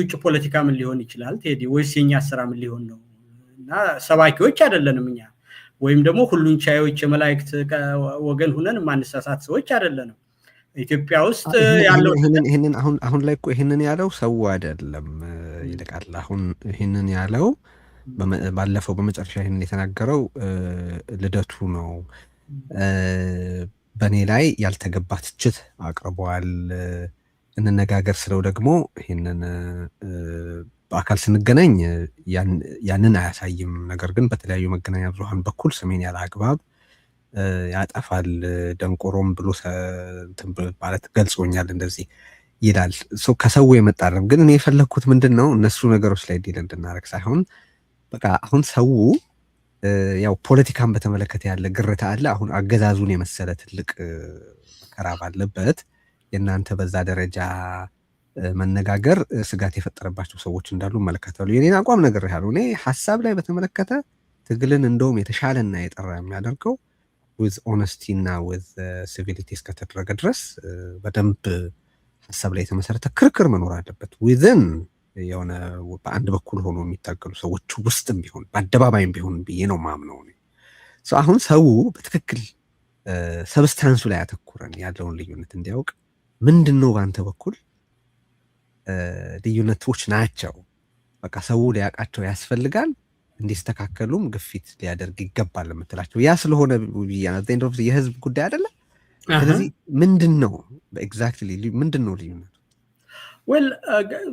ውጭ ፖለቲካ ምን ሊሆን ይችላል ቴዲ ወይስ የኛ ስራ ምን ሊሆን ነው እና ሰባኪዎች አይደለንም እኛ ወይም ደግሞ ሁሉን ቻዮች የመላእክት ወገን ሆነን ማንሳሳት ሰዎች አይደለንም ኢትዮጵያ ውስጥ ያለው ይሄንን አሁን ላይ እኮ ይሄንን ያለው ሰው አይደለም ይልቃል አሁን ይሄንን ያለው ባለፈው በመጨረሻ ይሄንን የተናገረው ልደቱ ነው በኔ ላይ ያልተገባ ትችት አቅርበዋል እንነጋገር ስለው ደግሞ ይሄንን በአካል ስንገናኝ ያንን አያሳይም ነገር ግን በተለያዩ መገናኛ ብዙሃን በኩል ስሜን ያለ አግባብ ያጠፋል ደንቆሮም ብሎ ማለት ገልጾኛል እንደዚህ ይላል ከሰው የመጣረም ግን እኔ የፈለኩት ምንድነው እነሱ ነገሮች ላይ ዲል እንድናረግ ሳይሆን በቃ አሁን ሰው ያው ፖለቲካን በተመለከተ ያለ ግርታ አለ አሁን አገዛዙን የመሰለ ትልቅ መከራ ባለበት የናንተ በዛ ደረጃ መነጋገር ስጋት የፈጠረባቸው ሰዎች እንዳሉ መለከታለሁ የኔን አቋም ነገር ያለው እኔ ሐሳብ ላይ በተመለከተ ትግልን እንደውም የተሻለና የጠራ የሚያደርገው with honesty እና with civility እስከተደረገ ድረስ በደንብ ሐሳብ ላይ የተመሰረተ ክርክር መኖር አለበት within የሆነ በአንድ በኩል ሆኖ የሚታገሉ ሰዎች ውስጥም ቢሆን በአደባባይም ቢሆን ብዬ ነው ማምነው አሁን ሰው በትክክል ሰብስታንሱ ላይ አተኩረን ያለውን ልዩነት እንዲያውቅ ምንድነው ባንተ በኩል ልዩነቶች ናቸው በቃ ሰው ሊያውቃቸው ያስፈልጋል እንዲስተካከሉም ግፊት ሊያደርግ ይገባል ለምትላቸው ያ ስለሆነ የህዝብ ጉዳይ አይደለ ስለዚህ ምንድነው በኤግዛክትሊ ምንድነው ልዩነቱ well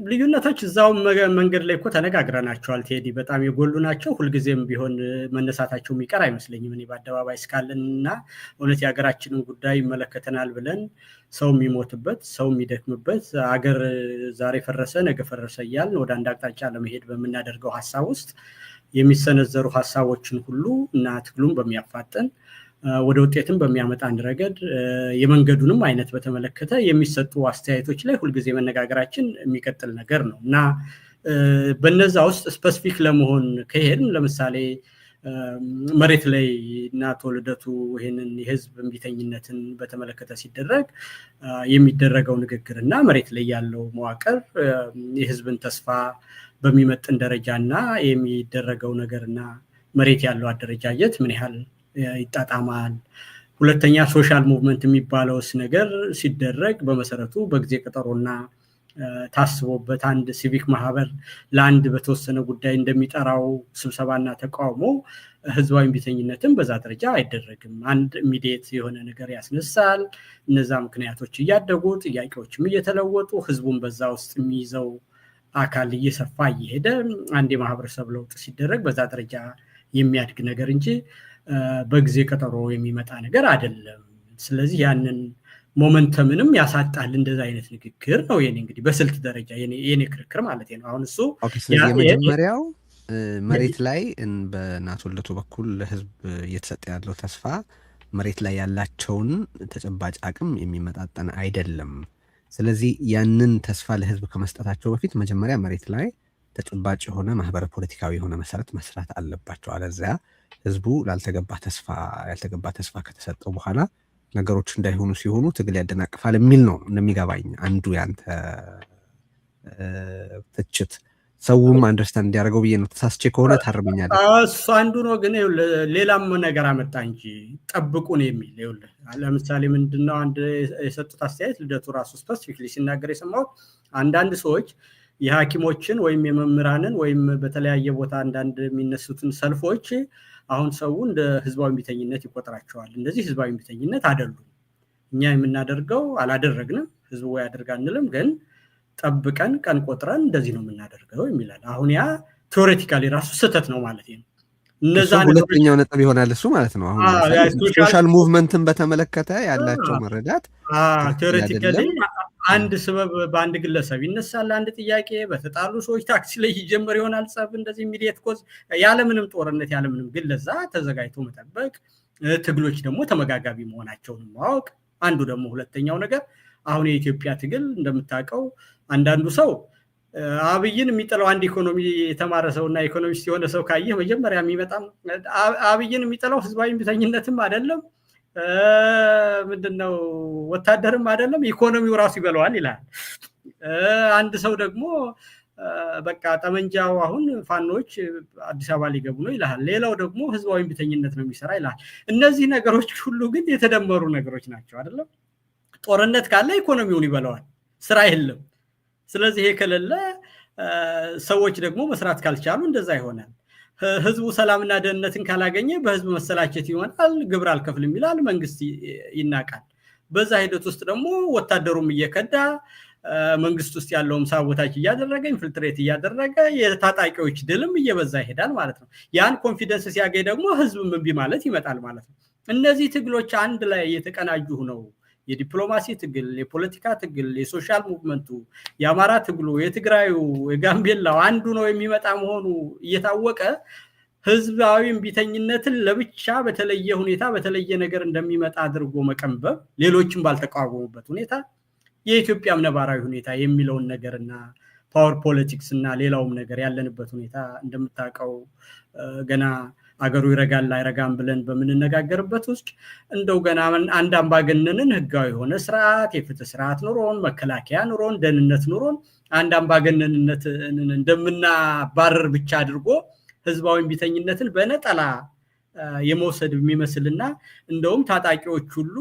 ልዩነቶች እዛው መንገድ ላይ እኮ ተነጋግረናቸዋል ቴዲ በጣም የጎሉ ናቸው ሁልጊዜም ቢሆን መነሳታቸው የሚቀር አይመስለኝም እኔ በአደባባይ ስካለንና እውነት የሀገራችንን ጉዳይ ይመለከተናል ብለን ሰው የሚሞትበት ሰው የሚደክምበት አገር ዛሬ ፈረሰ ነገ ፈረሰ እያልን ወደ አንድ አቅጣጫ ለመሄድ በምናደርገው ሐሳብ ውስጥ የሚሰነዘሩ ሐሳቦችን ሁሉ እና ትግሉን በሚያፋጥን ወደ ውጤትም በሚያመጣ ረገድ የመንገዱንም አይነት በተመለከተ የሚሰጡ አስተያየቶች ላይ ሁልጊዜ መነጋገራችን የሚቀጥል ነገር ነው እና በነዛ ውስጥ ስፔሲፊክ ለመሆን ከሄድን ለምሳሌ መሬት ላይ እና ተወልደቱ ይሄንን የህዝብ እንቢተኝነትን በተመለከተ ሲደረግ የሚደረገው ንግግርና መሬት ላይ ያለው መዋቅር የህዝብን ተስፋ በሚመጥን ደረጃና የሚደረገው ነገርና መሬት ያለው አደረጃጀት ምን ያህል ይጣጣማል ሁለተኛ ሶሻል ሙቭመንት የሚባለውስ ነገር ሲደረግ በመሰረቱ በጊዜ ቀጠሮና ታስቦበት አንድ ሲቪክ ማህበር ለአንድ በተወሰነ ጉዳይ እንደሚጠራው ስብሰባና ተቃውሞ ህዝባዊ እንቢተኝነትን በዛ ደረጃ አይደረግም አንድ ኢሚዲየት የሆነ ነገር ያስነሳል እነዛ ምክንያቶች እያደጉ ጥያቄዎችም እየተለወጡ ህዝቡን በዛ ውስጥ የሚይዘው አካል እየሰፋ እየሄደ አንድ የማህበረሰብ ለውጥ ሲደረግ በዛ ደረጃ የሚያድግ ነገር እንጂ በጊዜ ቀጠሮ የሚመጣ ነገር አይደለም ስለዚህ ያንን ሞመንተምንም ያሳጣል እንደዛ አይነት ንግግር ነው የኔ እንግዲህ በስልት ደረጃ የኔ ክርክር ማለት ነው አሁን እሱ የመጀመሪያው መሬት ላይ በናቶልደቱ በኩል ለህዝብ እየተሰጠ ያለው ተስፋ መሬት ላይ ያላቸውን ተጨባጭ አቅም የሚመጣጠን አይደለም ስለዚህ ያንን ተስፋ ለህዝብ ከመስጠታቸው በፊት መጀመሪያ መሬት ላይ ተጨባጭ የሆነ ማህበረ ፖለቲካዊ የሆነ መሰረት መስራት አለባቸው አለዚያ ህዝቡ ያልተገባ ተስፋ ከተሰጠው በኋላ ነገሮች እንዳይሆኑ ሲሆኑ ትግል ያደናቅፋል የሚል ነው እንደሚገባኝ አንዱ ያንተ ትችት ሰውም አንደርስታንድ እንዲያደርገው ብዬ ነው ተሳስቼ ከሆነ ታርመኛለህ እሱ አንዱ ነው ግን ሌላም ነገር አመጣ እንጂ ጠብቁን የሚል ይኸውልህ ለምሳሌ ምንድነው አንድ የሰጡት አስተያየት ልደቱ ራሱ ስፔሲፊክሊ ሲናገር የሰማሁት አንዳንድ ሰዎች የሐኪሞችን ወይም የመምህራንን ወይም በተለያየ ቦታ አንዳንድ የሚነሱትን ሰልፎች አሁን ሰው እንደ ህዝባዊ እንቢተኝነት ይቆጥራቸዋል እንደዚህ ህዝባዊ እንቢተኝነት አይደሉም እኛ የምናደርገው አላደረግንም ህዝቡ ያደርጋንልም ግን ጠብቀን ቀን ቆጥረን እንደዚህ ነው የምናደርገው የሚላል አሁን ያ ቲዮሬቲካሊ ራሱ ስህተት ነው ማለት ነው እነዛ ሁለተኛው ነጥብ ይሆናል እሱ ማለት ነው አሁን ሶሻል ሙቭመንትን በተመለከተ ያላቸው መረዳት ቲዮሬቲካሊ አንድ ስበብ በአንድ ግለሰብ ይነሳል አንድ ጥያቄ በተጣሉ ሰዎች ታክሲ ላይ ይጀምር ይሆናል ጸብ እንደዚህ ኢሚዲየት ኮዝ ያለምንም ጦርነት ያለምንም ግለዛ ተዘጋጅቶ መጠበቅ ትግሎች ደግሞ ተመጋጋቢ መሆናቸውን ማወቅ አንዱ ደግሞ ሁለተኛው ነገር አሁን የኢትዮጵያ ትግል እንደምታውቀው አንዳንዱ ሰው አብይን የሚጠላው አንድ ኢኮኖሚ የተማረ ሰውና ኢኮኖሚስት የሆነ ሰው ካየ መጀመሪያ የሚመጣም አብይን የሚጠላው ህዝባዊ እንቢተኝነትም አይደለም ምንድነው ወታደርም አይደለም ኢኮኖሚው ራሱ ይበለዋል ይላል አንድ ሰው ደግሞ በቃ ጠመንጃው አሁን ፋኖች አዲስ አበባ ሊገቡ ነው ይላል። ሌላው ደግሞ ህዝባዊ እምቢተኝነት ነው የሚሰራ ይላል። እነዚህ ነገሮች ሁሉ ግን የተደመሩ ነገሮች ናቸው አይደለም? ጦርነት ካለ ኢኮኖሚውን ይበላዋል፣ ስራ የለም። ስለዚህ ይሄ ከሌለ ሰዎች ደግሞ መስራት ካልቻሉ እንደዛ ይሆናል። ህዝቡ ሰላምና ደህንነትን ካላገኘ በህዝብ መሰላቸት ይሆናል፣ ግብር አልከፍልም ይላል፣ መንግስት ይናቃል። በዛ ሂደት ውስጥ ደግሞ ወታደሩም እየከዳ መንግስት ውስጥ ያለውም ሳቦታጅ እያደረገ ኢንፊልትሬት እያደረገ የታጣቂዎች ድልም እየበዛ ይሄዳል ማለት ነው። ያን ኮንፊደንስ ሲያገኝ ደግሞ ህዝብም እምቢ ማለት ይመጣል ማለት ነው። እነዚህ ትግሎች አንድ ላይ የተቀናጁ ነው። የዲፕሎማሲ ትግል፣ የፖለቲካ ትግል፣ የሶሻል ሙቭመንቱ፣ የአማራ ትግሉ፣ የትግራዩ፣ የጋምቤላው አንዱ ነው የሚመጣ መሆኑ እየታወቀ ህዝባዊ እምቢተኝነትን ለብቻ በተለየ ሁኔታ በተለየ ነገር እንደሚመጣ አድርጎ መቀንበብ፣ ሌሎችም ባልተቃወሙበት ሁኔታ የኢትዮጵያም ነባራዊ ሁኔታ የሚለውን ነገርና ፓወር ፖለቲክስ እና ሌላውም ነገር ያለንበት ሁኔታ እንደምታውቀው ገና አገሩ ይረጋል አይረጋም ብለን በምንነጋገርበት ውስጥ እንደው ገና አንድ አምባገነንን ህጋዊ የሆነ ስርዓት የፍትህ ስርዓት ኑሮን መከላከያ ኑሮን ደህንነት ኑሮን አንድ አምባገነንነት እንደምናባረር ብቻ አድርጎ ህዝባዊ እምቢተኝነትን በነጠላ የመውሰድ የሚመስልና እንደውም ታጣቂዎች ሁሉ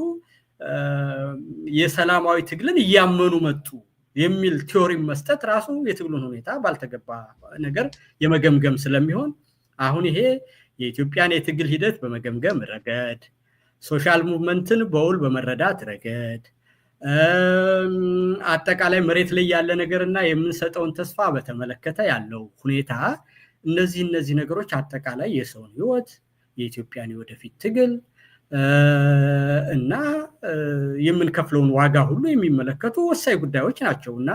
የሰላማዊ ትግልን እያመኑ መጡ የሚል ቲዮሪ መስጠት ራሱ የትግሉን ሁኔታ ባልተገባ ነገር የመገምገም ስለሚሆን አሁን ይሄ የኢትዮጵያን የትግል ሂደት በመገምገም ረገድ ሶሻል ሙቭመንትን በውል በመረዳት ረገድ አጠቃላይ መሬት ላይ ያለ ነገርና የምንሰጠውን ተስፋ በተመለከተ ያለው ሁኔታ እነዚህ ነገሮች አጠቃላይ የሰውን ህይወት የኢትዮጵያን የወደፊት ትግል እና የምንከፍለውን ዋጋ ሁሉ የሚመለከቱ ወሳኝ ጉዳዮች ናቸውና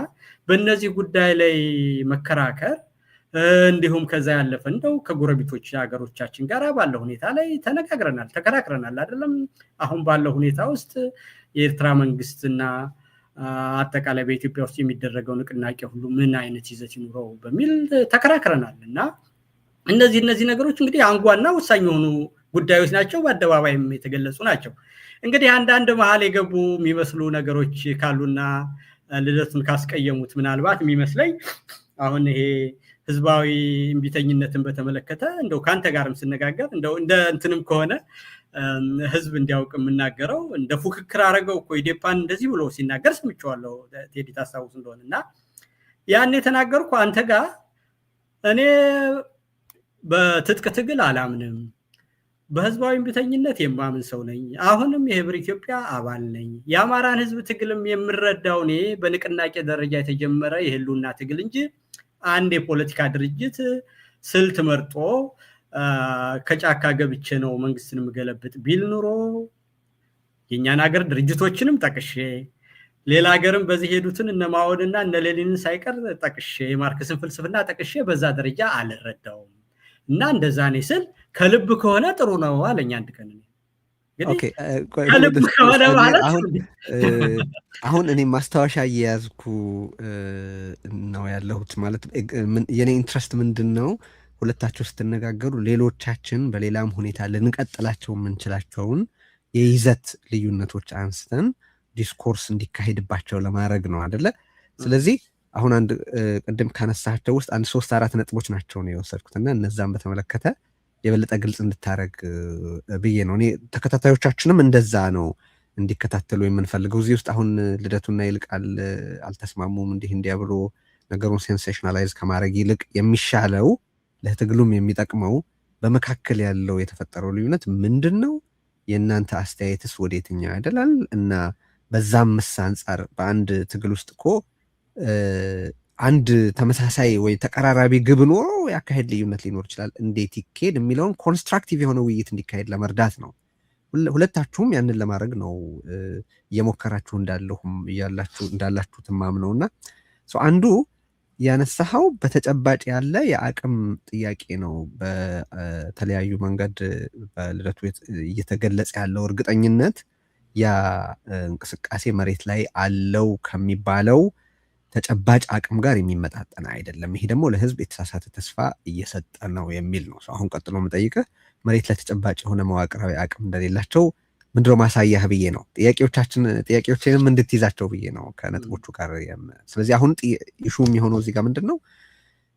በእነዚህ ጉዳይ ላይ መከራከር እንዲሁም ከዛ ያለፈ እንደው ከጎረቤቶች ሀገሮቻችን ጋር ባለው ሁኔታ ላይ ተከራክረናል አይደለም? አሁን ባለው ሁኔታ ውስጥ የኤርትራ መንግስትና አጠቃላይ በኢትዮጵያ ውስጥ የሚደረገው ንቅናቄ ሁሉ ምን አይነት ይዘት ይኑረው በሚል ተከራክረናል እና እነዚህ ነገሮች እንግዲህ አንጓና ወሳኝ የሆኑ ጉዳዮች ናቸው፣ በአደባባይም የተገለጹ ናቸው። እንግዲህ አንዳንድ መሀል የገቡ የሚመስሉ ነገሮች ካሉና ልደቱን ካስቀየሙት ምናልባት የሚመስለኝ አሁን ይሄ ህዝባዊ እምቢተኝነትን በተመለከተ እንደው ካንተ ጋርም ስነጋገር እንደው እንደ እንትንም ከሆነ ህዝብ እንዲያውቅ የምናገረው እንደ ፉክክር አረገው እኮ ኢዴፓን እንደዚህ ብሎ ሲናገር ሰምቼዋለሁ። ቴዲ ታስታውስ እንደሆነና ያን የተናገርኩ አንተ ጋር እኔ በትጥቅ ትግል አላምንም፣ በህዝባዊ እምቢተኝነት የማምን ሰው ነኝ። አሁንም የህብር ኢትዮጵያ አባል ነኝ። የአማራን ህዝብ ትግልም የምረዳው እኔ በንቅናቄ ደረጃ የተጀመረ የህልውና ትግል እንጂ አንድ የፖለቲካ ድርጅት ስልት መርጦ ከጫካ ገብቼ ነው መንግስትን የምገለብጥ ቢል ኑሮ የኛን ሀገር ድርጅቶችንም ጠቅሼ ሌላ ሀገርም በዚህ ሄዱትን እነ ማኦንና እነ ሌኒንን ሳይቀር ጠቅሼ የማርክስን ፍልስፍና ጠቅሼ በዛ ደረጃ አልረዳውም እና እንደዛ ነው ስል ከልብ ከሆነ ጥሩ ነው አለኝ አንድ ቀን። ከልብ ከሆነ ማለት አሁን እኔ ማስታወሻ እየያዝኩ ነው ያለሁት። ማለት የኔ ኢንትረስት ምንድን ነው? ሁለታቸው ስትነጋገሩ ሌሎቻችን በሌላም ሁኔታ ልንቀጥላቸው የምንችላቸውን የይዘት ልዩነቶች አንስተን ዲስኮርስ እንዲካሄድባቸው ለማድረግ ነው አይደለ? ስለዚህ አሁን አንድ ቅድም ካነሳቸው ውስጥ አንድ 3-4 ነጥቦች ናቸው ነው የወሰድኩትና እነዛን በተመለከተ የበለጠ ግልጽ እንድታረግ ብዬ ነው። እኔ ተከታታዮቻችንም እንደዛ ነው እንዲከታተሉ የምንፈልገው። እዚህ ውስጥ አሁን ልደቱና ይልቃል አልተስማሙም እንዲያ ብሎ ነገሩን ሴንሴሽናላይዝ ከማድረግ ይልቅ የሚሻለው ለትግሉም የሚጠቅመው በመካከል ያለው የተፈጠረው ልዩነት ምንድን ነው? የእናንተ አስተያየትስ ወዴትኛው ያደላል? እና በዛም ምስ አንጻር በአንድ ትግል ውስጥ እኮ አንድ ተመሳሳይ ወይ ተቀራራቢ ግብ ኖሮ ያካሄድ ልዩነት ሊኖር ይችላል። እንዴት ይካሄድ የሚለውን ኮንስትራክቲቭ የሆነ ውይይት እንዲካሄድ ለመርዳት ነው። ሁለታችሁም ያንን ለማድረግ ነው እየሞከራችሁ እንዳላችሁ ትማምነውና አንዱ ያነሳኸው በተጨባጭ ያለ የአቅም ጥያቄ ነው። በተለያዩ መንገድ በልደቱ እየተገለጸ ያለው እርግጠኝነት ያ እንቅስቃሴ መሬት ላይ አለው ከሚባለው ተጨባጭ አቅም ጋር የሚመጣጠን አይደለም። ይሄ ደግሞ ለህዝብ የተሳሳተ ተስፋ እየሰጠ ነው የሚል ነው። አሁን ቀጥሎ የምጠይቅህ መሬት ላይ ተጨባጭ የሆነ መዋቅራዊ አቅም እንደሌላቸው ምንድነው ማሳያህ ብዬ ነው። ጥያቄዎችንም እንድትይዛቸው ብዬ ነው ከነጥቦቹ ጋር። ስለዚህ አሁን ኢሹ የሚሆነው እዚህ ጋር ምንድን ነው?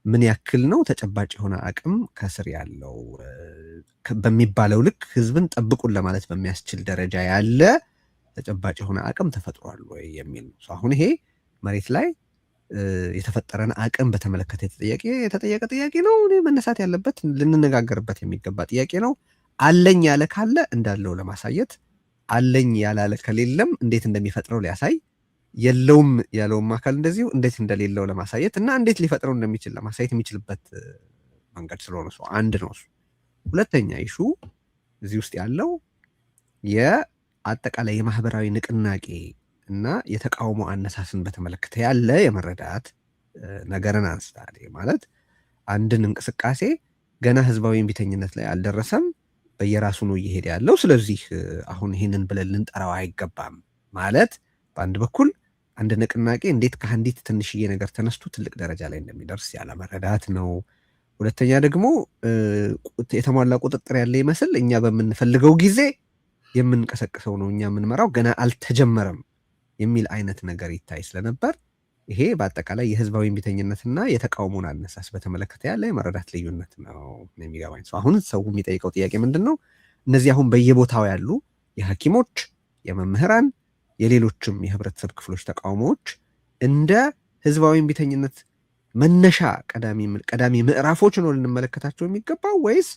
ምን ያክል ነው ተጨባጭ የሆነ አቅም ከስር ያለው በሚባለው ልክ ህዝብን ጠብቁን ለማለት በሚያስችል ደረጃ ያለ ተጨባጭ የሆነ አቅም ተፈጥሯል ወይ የሚል ነው። አሁን ይሄ መሬት ላይ የተፈጠረን አቅም በተመለከተ የተጠየቀ ጥያቄ ነው። መነሳት ያለበት ልንነጋገርበት የሚገባ ጥያቄ ነው። አለኝ ያለ ካለ እንዳለው ለማሳየት፣ አለኝ ያላለ ከሌለም እንዴት እንደሚፈጥረው ሊያሳይ፣ የለውም ያለውም አካል እንደዚሁ እንዴት እንደሌለው ለማሳየት እና እንዴት ሊፈጥረው እንደሚችል ለማሳየት የሚችልበት መንገድ ስለሆነ ሰው አንድ ነው እሱ። ሁለተኛ ኢሹ እዚህ ውስጥ ያለው የአጠቃላይ የማህበራዊ ንቅናቄ እና የተቃውሞ አነሳስን በተመለከተ ያለ የመረዳት ነገርን አንስታል። ማለት አንድን እንቅስቃሴ ገና ህዝባዊ እምቢተኝነት ላይ አልደረሰም፣ በየራሱ ነው እየሄደ ያለው። ስለዚህ አሁን ይህንን ብለን ልንጠራው አይገባም ማለት በአንድ በኩል አንድ ንቅናቄ እንዴት ከአንዲት ትንሽዬ ነገር ተነስቶ ትልቅ ደረጃ ላይ እንደሚደርስ ያለ መረዳት ነው። ሁለተኛ ደግሞ የተሟላ ቁጥጥር ያለ ይመስል እኛ በምንፈልገው ጊዜ የምንቀሰቅሰው ነው እኛ የምንመራው ገና አልተጀመረም የሚል አይነት ነገር ይታይ ስለነበር ይሄ በአጠቃላይ የህዝባዊ እምቢተኝነትና የተቃውሞን አነሳስ በተመለከተ ያለ የመረዳት ልዩነት ነው የሚገባኝ። አሁን ሰው የሚጠይቀው ጥያቄ ምንድን ነው? እነዚህ አሁን በየቦታው ያሉ የሐኪሞች፣ የመምህራን፣ የሌሎችም የህብረተሰብ ክፍሎች ተቃውሞዎች እንደ ህዝባዊ እምቢተኝነት መነሻ ቀዳሚ ምዕራፎች ነው ልንመለከታቸው የሚገባው ወይስ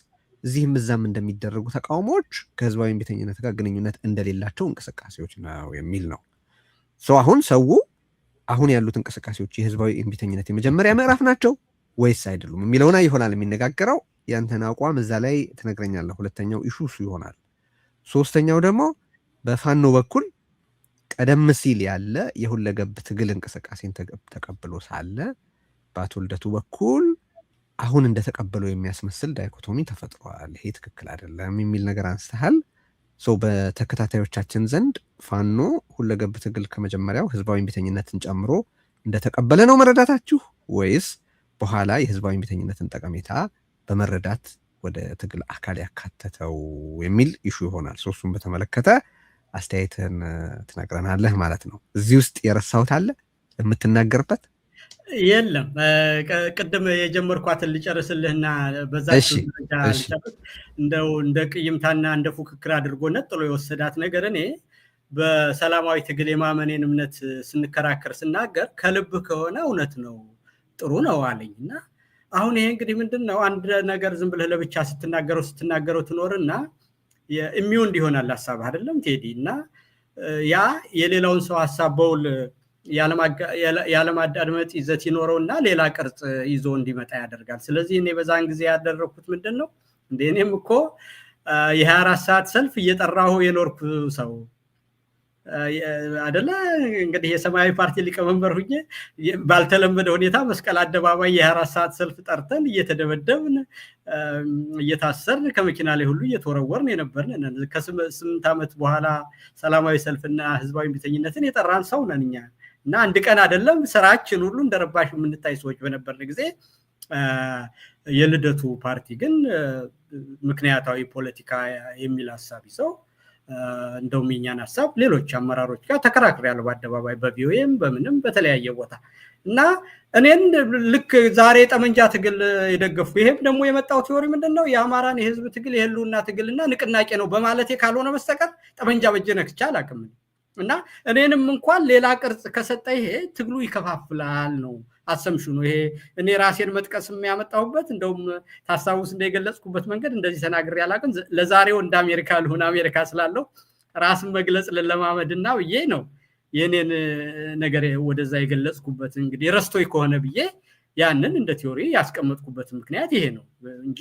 እዚህም እዛም እንደሚደረጉ ተቃውሞዎች ከህዝባዊ እምቢተኝነት ጋር ግንኙነት እንደሌላቸው እንቅስቃሴዎች ነው የሚል ነው። አሁን ሰው አሁን ያሉት እንቅስቃሴዎች የህዝባዊ እምቢተኝነት የመጀመሪያ ምዕራፍ ናቸው ወይስ አይደሉም የሚለውና ይሆናል የሚነጋገረው። ያንተን አቋም እዛ ላይ ትነግረኛለህ። ሁለተኛው ኢሹ እሱ ይሆናል። ሶስተኛው ደግሞ በፋኖ በኩል ቀደም ሲል ያለ የሁለገብ ትግል እንቅስቃሴን ተቀብሎ ሳለ በአቶ ልደቱ በኩል አሁን እንደተቀበለው የሚያስመስል ዳይኮቶሚ ተፈጥሯል። ይሄ ትክክል አይደለም የሚል ነገር አንስተሃል። በተከታታዮቻችን ዘንድ ፋኖ ሁለገብ ትግል ከመጀመሪያው ህዝባዊ እምቢተኝነትን ጨምሮ እንደተቀበለ ነው መረዳታችሁ ወይስ በኋላ የህዝባዊ እምቢተኝነትን ጠቀሜታ በመረዳት ወደ ትግል አካል ያካተተው የሚል ኢሹ ይሆናል። እሱን በተመለከተ አስተያየትን ትነግረናለህ ማለት ነው። እዚህ ውስጥ የረሳሁት አለ የምትናገርበት? የለም። ቅድም የጀመርኳትን ልጨርስልህና በዛች እንደው እንደ ቅይምታና እንደ ፉክክር አድርጎ ነጥሎ የወሰዳት ነገር እኔ በሰላማዊ ትግል የማመኔን እምነት ስንከራከር ስናገር ከልብ ከሆነ እውነት ነው ጥሩ ነው አለኝ እና አሁን ይሄ እንግዲህ ምንድን ነው አንድ ነገር ዝም ብለህ ለብቻ ስትናገረው ትኖርና የሚው እንዲሆናል ሐሳብ አይደለም ቴዲ እና ያ የሌላውን ሰው ሐሳብ በውል ያለማዳመጥ ይዘት ይኖረውና ሌላ ቅርጽ ይዞ እንዲመጣ ያደርጋል። ስለዚህ እኔ በዛን ጊዜ ያደረኩት ምንድን ነው እኔም እኮ የ24 ሰዓት ሰልፍ እየጠራሁ የኖርኩ ሰው አይደለ እንግዲህ የሰማያዊ ፓርቲ ሊቀመንበር ሁኜ ባልተለመደ ሁኔታ መስቀል አደባባይ የ24 ሰዓት ሰልፍ ጠርተን እየተደበደብን እየታሰርን ከመኪና ላይ ሁሉ እየተወረወርን የነበርን ከ8 ዓመት በኋላ ሰላማዊ ሰልፍና ህዝባዊ እምቢተኝነትን የጠራን ሰው ነን እኛ እና አንድ ቀን አይደለም ስራችን ሁሉ እንደረባሽ የምንታይ ሰዎች በነበርን ጊዜ የልደቱ ፓርቲ ግን ምክንያታዊ ፖለቲካ የሚል ሐሳብ ይዘው እንደውም የኛን ሐሳብ ሌሎች አመራሮች ጋር ተከራክሬያለሁ በአደባባይ በቪኦኤም በምንም በተለያየ ቦታ እና እኔን ልክ ዛሬ ጠመንጃ ትግል የደገፉ ይሄም ደግሞ የመጣው ቲዮሪ ምንድነው የአማራን የህዝብ ትግል የህልውና ትግልና ንቅናቄ ነው በማለቴ ካልሆነ በስተቀር ጠመንጃ በእጄ ነክቼ አላውቅም እና እኔንም እንኳን ሌላ ቅርጽ ከሰጠ ይሄ ትግሉ ይከፋፍላል ነው አሰምሽኑ ይሄ እኔ ራሴን መጥቀስ የሚያመጣውበት እንደውም ታስታውስ እንደገለጽኩበት መንገድ እንደዚህ ተናግሬ አላውቅም። ለዛሬው እንደ አሜሪካ ልሁን አሜሪካ ስላለው ራስን መግለጽ ለማመድና ብዬ ነው የኔን ነገር ወደዛ የገለጽኩበት እንግዲህ ረስቶይ ከሆነ ብዬ ያንን እንደ ቲዮሪ ያስቀመጥኩበት ምክንያት ይሄ ነው እንጂ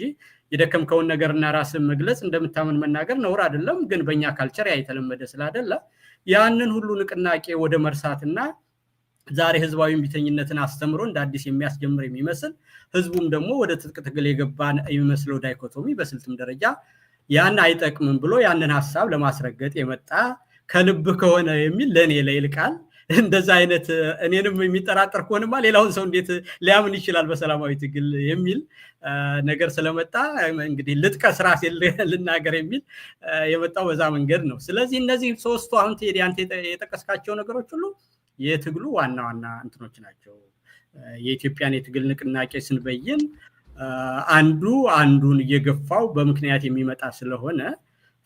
የደከምከውን ነገርና ራስን መግለጽ እንደምታመን መናገር ነውር አይደለም። ግን በእኛ ካልቸር ያ የተለመደ ስላይደለ ያንን ሁሉ ንቅናቄ ወደ መርሳትና ዛሬ ህዝባዊ እምቢተኝነትን አስተምሮ እንደ አዲስ የሚያስጀምር የሚመስል ህዝቡም ደግሞ ወደ ትጥቅ ትግል የገባን የሚመስለው ዳይኮቶሚ በስልትም ደረጃ ያን አይጠቅምም ብሎ ያንን ሐሳብ ለማስረገጥ የመጣ ከልብ ከሆነ የሚል ለኔ ለይልቃል እንደዛ አይነት እኔንም የሚጠራጠር ከሆነማ ሌላውን ሰው እንዴት ሊያምን ይችላል በሰላማዊ ትግል የሚል ነገር ስለመጣ እንግዲህ ልጥቀስ ራሴን ልናገር የሚል የመጣው በዛ መንገድ ነው። ስለዚህ እነዚህ ሶስቱ አሁን ቴዲ አንተ የጠቀስካቸው ነገሮች ሁሉ የትግሉ ዋና ዋና እንትኖች ናቸው። የኢትዮጵያን የትግል ንቅናቄ ስንበይን አንዱ አንዱን እየገፋው በምክንያት የሚመጣ ስለሆነ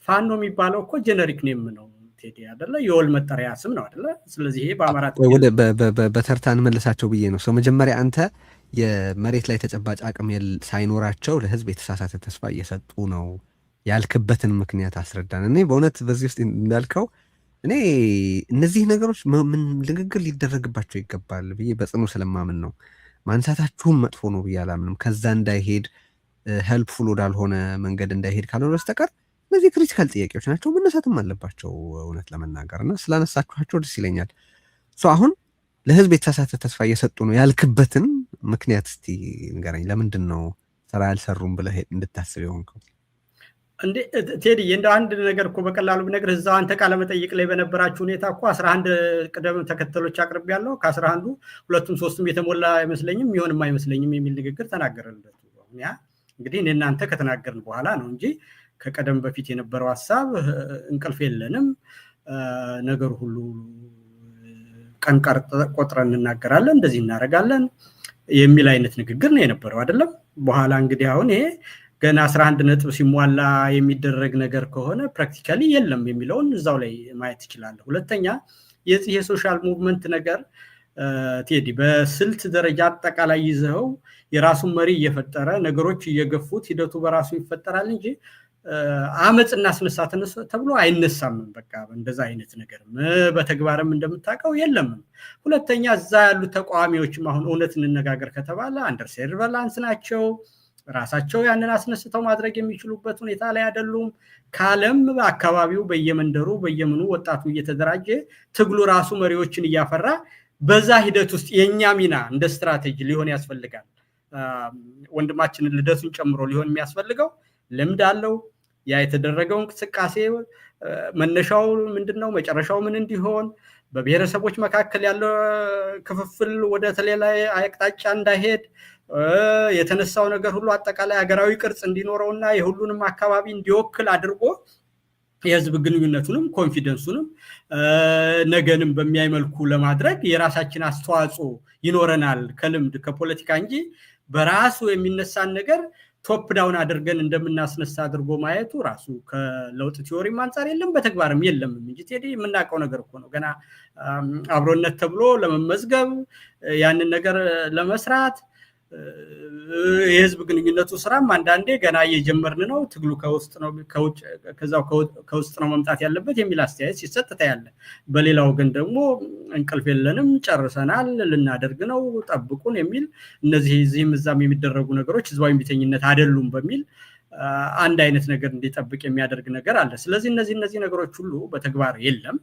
ፋኖ የሚባለው እኮ ጀነሪክ ኔም ነው ቴዲ አይደለ? የወል መጠሪያ ስም ነው አይደለ? ስለዚህ ይሄ በአማራ በተርታ እንመልሳቸው ብዬ ነው። ሰው መጀመሪያ አንተ የመሬት ላይ ተጨባጭ አቅም ሳይኖራቸው ለህዝብ የተሳሳተ ተስፋ እየሰጡ ነው ያልክበትን ምክንያት አስረዳን። እኔ በእውነት በዚህ ውስጥ እንዳልከው እኔ እነዚህ ነገሮች ምን ንግግር ሊደረግባቸው ይገባል ብዬ በጽኑ ስለማምን ነው። ማንሳታችሁም መጥፎ ነው ብዬ አላምንም። ከዛ እንዳይሄድ ሄልፕፉል ወዳልሆነ መንገድ እንዳይሄድ ካልሆነ በስተቀር እነዚህ ክሪቲካል ጥያቄዎች ናቸው፣ መነሳትም አለባቸው እውነት ለመናገር እና ስላነሳችኋቸው ደስ ይለኛል። አሁን ለህዝብ የተሳሳተ ተስፋ እየሰጡ ነው ያልክበትን ምክንያት እስቲ ንገረኝ። ለምንድን ነው ስራ ያልሰሩም ብለህ እንድታስብ የሆንከው? እንዴ ቴዲ እንደ አንድ ነገር እኮ በቀላሉ ብነግርህ እዛው አንተ ቃለ መጠይቅ ላይ በነበራችሁ ሁኔታ እኮ 11 ቅደም ተከተሎች አቅርቤያለሁ። ከ11ዱ ሁለቱም ሶስቱም የተሞላ አይመስለኝም የሚሆንም አይመስለኝም የሚል ንግግር ተናገረለት። ያ እንግዲህ እኔ እናንተ ከተናገርን በኋላ ነው እንጂ ከቀደም በፊት የነበረው ሐሳብ እንቅልፍ የለንም ነገሩ ሁሉ ቀን ቆጥረን እንናገራለን እንደዚህ እናደርጋለን የሚል አይነት ንግግር ነው የነበረው አይደለም። በኋላ እንግዲህ አሁን ይሄ ገና 11 ነጥብ ሲሟላ የሚደረግ ነገር ከሆነ ፕራክቲካሊ የለም የሚለውን እዛው ላይ ማየት ይችላል። ሁለተኛ የዚህ የሶሻል ሙቭመንት ነገር ቴዲ በስልት ደረጃ አጠቃላይ ይዘው የራሱን መሪ እየፈጠረ ነገሮች እየገፉት ሂደቱ በራሱ ይፈጠራል እንጂ አመጽ እናስነሳ ተብሎ አይነሳም። በቃ እንደዛ አይነት ነገር በተግባርም እንደምታውቀው የለም። ሁለተኛ እዛ ያሉ ተቋሚዎችም አሁን እውነት እንነጋገር ከተባለ አንደር ሰርቬላንስ ናቸው። ራሳቸው ያንን አስነስተው ማድረግ የሚችሉበት ሁኔታ ላይ አይደሉም። ካለም በአካባቢው በየመንደሩ በየምኑ ወጣቱ እየተደራጀ ትግሉ ራሱ መሪዎችን እያፈራ በዛ ሂደት ውስጥ የኛ ሚና እንደ ስትራቴጂ ሊሆን ያስፈልጋል። ወንድማችንን ልደቱን ጨምሮ ሊሆን የሚያስፈልገው ልምድ አለው። ያ የተደረገው እንቅስቃሴ መነሻው ምንድነው መጨረሻው ምን እንዲሆን በብሔረሰቦች መካከል ያለው ክፍፍል ወደ ተለያየ አቅጣጫ እንዳይሄድ የተነሳው ነገር ሁሉ አጠቃላይ ሀገራዊ ቅርጽ እንዲኖረውና የሁሉንም አካባቢ እንዲወክል አድርጎ የህዝብ ግንኙነቱንም ኮንፊደንሱንም ነገንም በሚያይ መልኩ ለማድረግ የራሳችን አስተዋጽኦ ይኖረናል ከልምድ ከፖለቲካ እንጂ በራሱ የሚነሳን ነገር ቶፕ ዳውን አድርገን እንደምናስነሳ አድርጎ ማየቱ ራሱ ከለውጥ ቲዮሪም አንፃር የለም በተግባርም የለም እንጂ ቴዲ የምናውቀው ነገር እኮ ነው። ገና አብሮነት ተብሎ ለመመዝገብ ያንን ነገር ለመስራት የህዝብ ግንኙነቱ ስራም አንዳንዴ ገና እየጀመርን ነው፣ ትግሉ ከውስጥ ነው ከውስጥ ነው መምጣት ያለበት የሚል አስተያየት ሲሰጥ ታያለ። በሌላው ግን ደግሞ እንቅልፍ የለንም ጨርሰናል ልናደርግ ነው ጠብቁን የሚል እነዚህ እዚህም እዛም የሚደረጉ ነገሮች ህዝባዊ እምቢተኝነት አይደሉም በሚል አንድ አይነት ነገር እንዲጠብቅ የሚያደርግ ነገር አለ። ስለዚህ እነዚህ ነገሮች ሁሉ በተግባር የለም።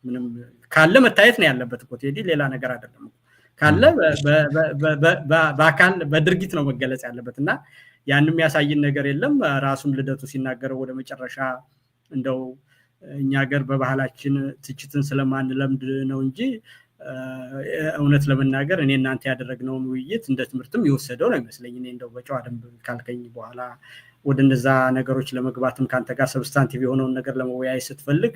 ምንም ካለ መታየት ነው ያለበት እኮ ቴዲ፣ ሌላ ነገር አይደለም። ካለ በአካል በድርጊት ነው መገለጽ ያለበት እና ያንም ያሳይን ነገር የለም። ራሱም ልደቱ ሲናገረው ወደ መጨረሻ እንደው እኛ ሀገር በባህላችን ትችትን ስለማንለምድ ነው እንጂ እውነት ለመናገር እኔ እናንተ ያደረግነውን ውይይት እንደ ትምህርትም የወሰደው ነው ይመስለኝ። እኔ እንደው በጨዋ ደንብ ካልከኝ በኋላ ወደ እነዛ ነገሮች ለመግባትም ካንተ ጋር ሰብስታንቲቭ የሆነውን ነገር ለመወያየት ስትፈልግ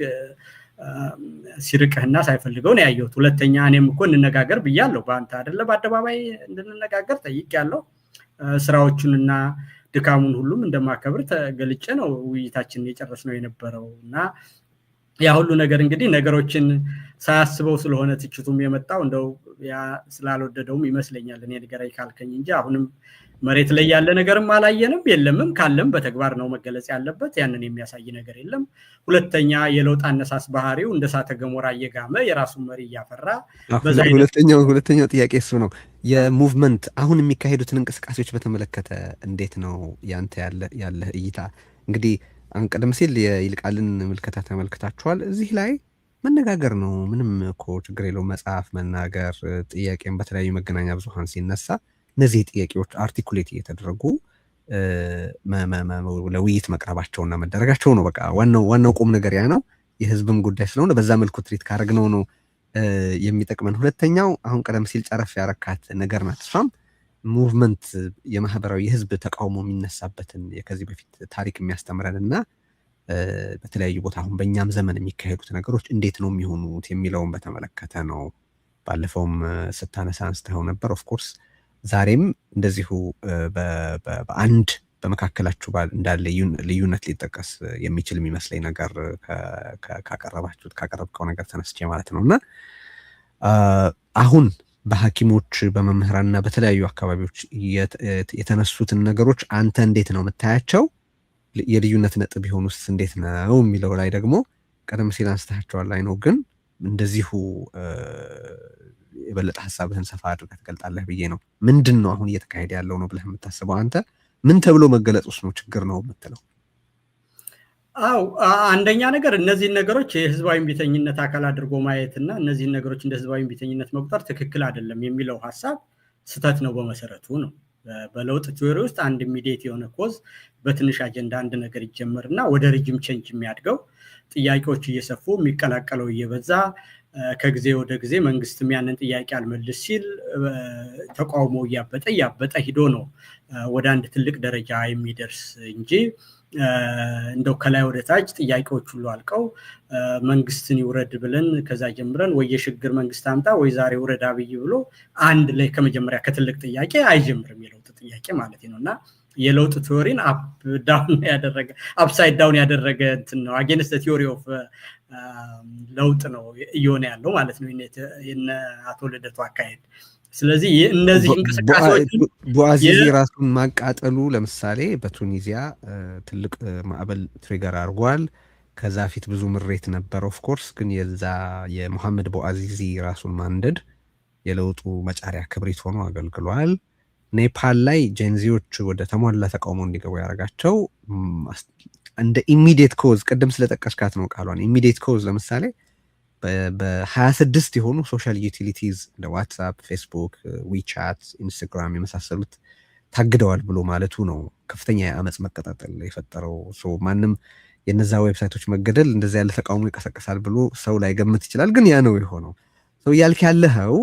ሲርቅህና ሳይፈልገው ነው ያየሁት። ሁለተኛ እኔም እኮ እንነጋገር ብያለሁ በአንተ አይደለ በአደባባይ እንድንነጋገር ጠይቄያለሁ። ስራዎቹንና ድካሙን ሁሉም እንደማከብር ተገልጬ ነው ውይይታችንን የጨረስነው የነበረው እና ያ ሁሉ ነገር እንግዲህ ነገሮችን ሳያስበው ስለሆነ ትችቱም የመጣው እንደው ያ ስላልወደደውም ይመስለኛል እኔ ንገረኝ ካልከኝ እንጂ አሁንም መሬት ላይ ያለ ነገርም አላየንም የለምም። ካለም በተግባር ነው መገለጽ ያለበት። ያንን የሚያሳይ ነገር የለም። ሁለተኛ የለውጥ አነሳስ ባህሪው እንደ እሳተ ገሞራ እየጋመ የራሱን መሪ እያፈራ ሁለተኛው ጥያቄ እሱ ነው። የሙቭመንት አሁን የሚካሄዱትን እንቅስቃሴዎች በተመለከተ እንዴት ነው ያንተ ያለ እይታ? እንግዲህ ቀደም ሲል የይልቃልን ምልከታ ተመልክታችኋል። እዚህ ላይ መነጋገር ነው፣ ምንም እኮ ችግር የለውም። መጽሐፍ መናገር፣ ጥያቄም በተለያዩ መገናኛ ብዙሃን ሲነሳ እነዚህ ጥያቄዎች አርቲኩሌት እየተደረጉ ለውይይት መቅረባቸውና መደረጋቸው ነው። በቃ ዋናው ቁም ነገር ያ ነው። የህዝብም ጉዳይ ስለሆነ በዛ መልኩ ትሪት ካደረግነው ነው የሚጠቅመን። ሁለተኛው አሁን ቀደም ሲል ጨረፍ ያረካት ነገር ናት። እሷም ሙቭመንት የማህበራዊ የህዝብ ተቃውሞ የሚነሳበትን ከዚህ በፊት ታሪክ የሚያስተምረን እና በተለያዩ ቦታ አሁን በእኛም ዘመን የሚካሄዱት ነገሮች እንዴት ነው የሚሆኑት የሚለውን በተመለከተ ነው ባለፈውም ስታነሳ አንስተው ነበር። ኦፍ ኮርስ ዛሬም እንደዚሁ በአንድ በመካከላችሁ እንዳለ ልዩነት ሊጠቀስ የሚችል የሚመስለኝ ነገር ካቀረብከው ነገር ተነስቼ ማለት ነው እና አሁን በሐኪሞች በመምህራንና በተለያዩ አካባቢዎች የተነሱትን ነገሮች አንተ እንዴት ነው የምታያቸው? የልዩነት ነጥብ የሆኑስ እንዴት ነው የሚለው ላይ ደግሞ ቀደም ሲል አንስተሃቸዋል ላይ ነው፣ ግን እንደዚሁ የበለጠ ሀሳብህን ሰፋ አድርገህ ትገልጣለህ ብዬ ነው። ምንድን ነው አሁን እየተካሄደ ያለው ነው ብለህ የምታስበው አንተ? ምን ተብሎ መገለጽ ውስጥ ነው ችግር ነው የምትለው? አው አንደኛ ነገር እነዚህን ነገሮች የህዝባዊ እምቢተኝነት አካል አድርጎ ማየትና እነዚህን ነገሮች እንደ ህዝባዊ እምቢተኝነት መቁጠር ትክክል አይደለም የሚለው ሐሳብ ስህተት ነው በመሰረቱ ነው። በለውጥ ቲዮሪ ውስጥ አንድ ኢሚዲየት የሆነ ኮዝ በትንሽ አጀንዳ አንድ ነገር ይጀመርና ወደ ሪጅም ቼንጅ የሚያድገው ጥያቄዎች እየሰፉ የሚቀላቀለው እየበዛ ከጊዜ ወደ ጊዜ መንግስትም ያንን ጥያቄ አልመልስ ሲል ተቃውሞ እያበጠ ሂዶ ነው ወደ አንድ ትልቅ ደረጃ የሚደርስ እንጂ እንደው ከላይ ወደ ታች ጥያቄዎች ሁሉ አልቀው መንግስትን ይውረድ ብለን ከዛ ጀምረን ወይ የሽግግር መንግስት አምጣ ወይ ዛሬ ውረድ አብይ ብሎ አንድ ላይ ከመጀመሪያ ከትልቅ ጥያቄ አይጀምርም የለውጥ ጥያቄ ማለት ነውና የለውጥ ቲዮሪን አፕሳይድ ዳውን ያደረገ እንትን ነው። አጌንስት ዘ ቲዮሪ ኦፍ ለውጥ ነው እየሆነ ያለው ማለት ነው የነ አቶ ልደቱ አካሄድ። ስለዚህ እነዚህ እንቅስቃሴዎች ቦአዚዚ ራሱን ማቃጠሉ ለምሳሌ በቱኒዚያ ትልቅ ማዕበል ትሪገር አድርጓል። ከዛ ፊት ብዙ ምሬት ነበር ኦፍ ኮርስ፣ ግን የዛ የሙሐመድ ቦአዚዚ ራሱን ማንደድ የለውጡ መጫሪያ ክብሪት ሆኖ አገልግሏል። ኔፓል ላይ ጄንዚዎች ወደ ተሟላ ተቃውሞ እንዲገቡ ያደረጋቸው እንደ ኢሚዲየት ኮዝ ቅድም ስለጠቀስካት ነው ቃሏን ኢሚዲየት ኮዝ ለምሳሌ በ26 የሆኑ ሶሻል ዩቲሊቲዝ እንደ ዋትስአፕ፣ ፌስቡክ፣ ዊቻት፣ ኢንስታግራም የመሳሰሉት ታግደዋል ብሎ ማለቱ ነው ከፍተኛ የአመፅ መቀጣጠል የፈጠረው። ማንም የነዛ ዌብሳይቶች መገደል እንደዚህ ያለ ተቃውሞ ይቀሰቀሳል ብሎ ሰው ላይ ገምት ይችላል፣ ግን ያ ነው የሆነው። ያልክ ያለኸው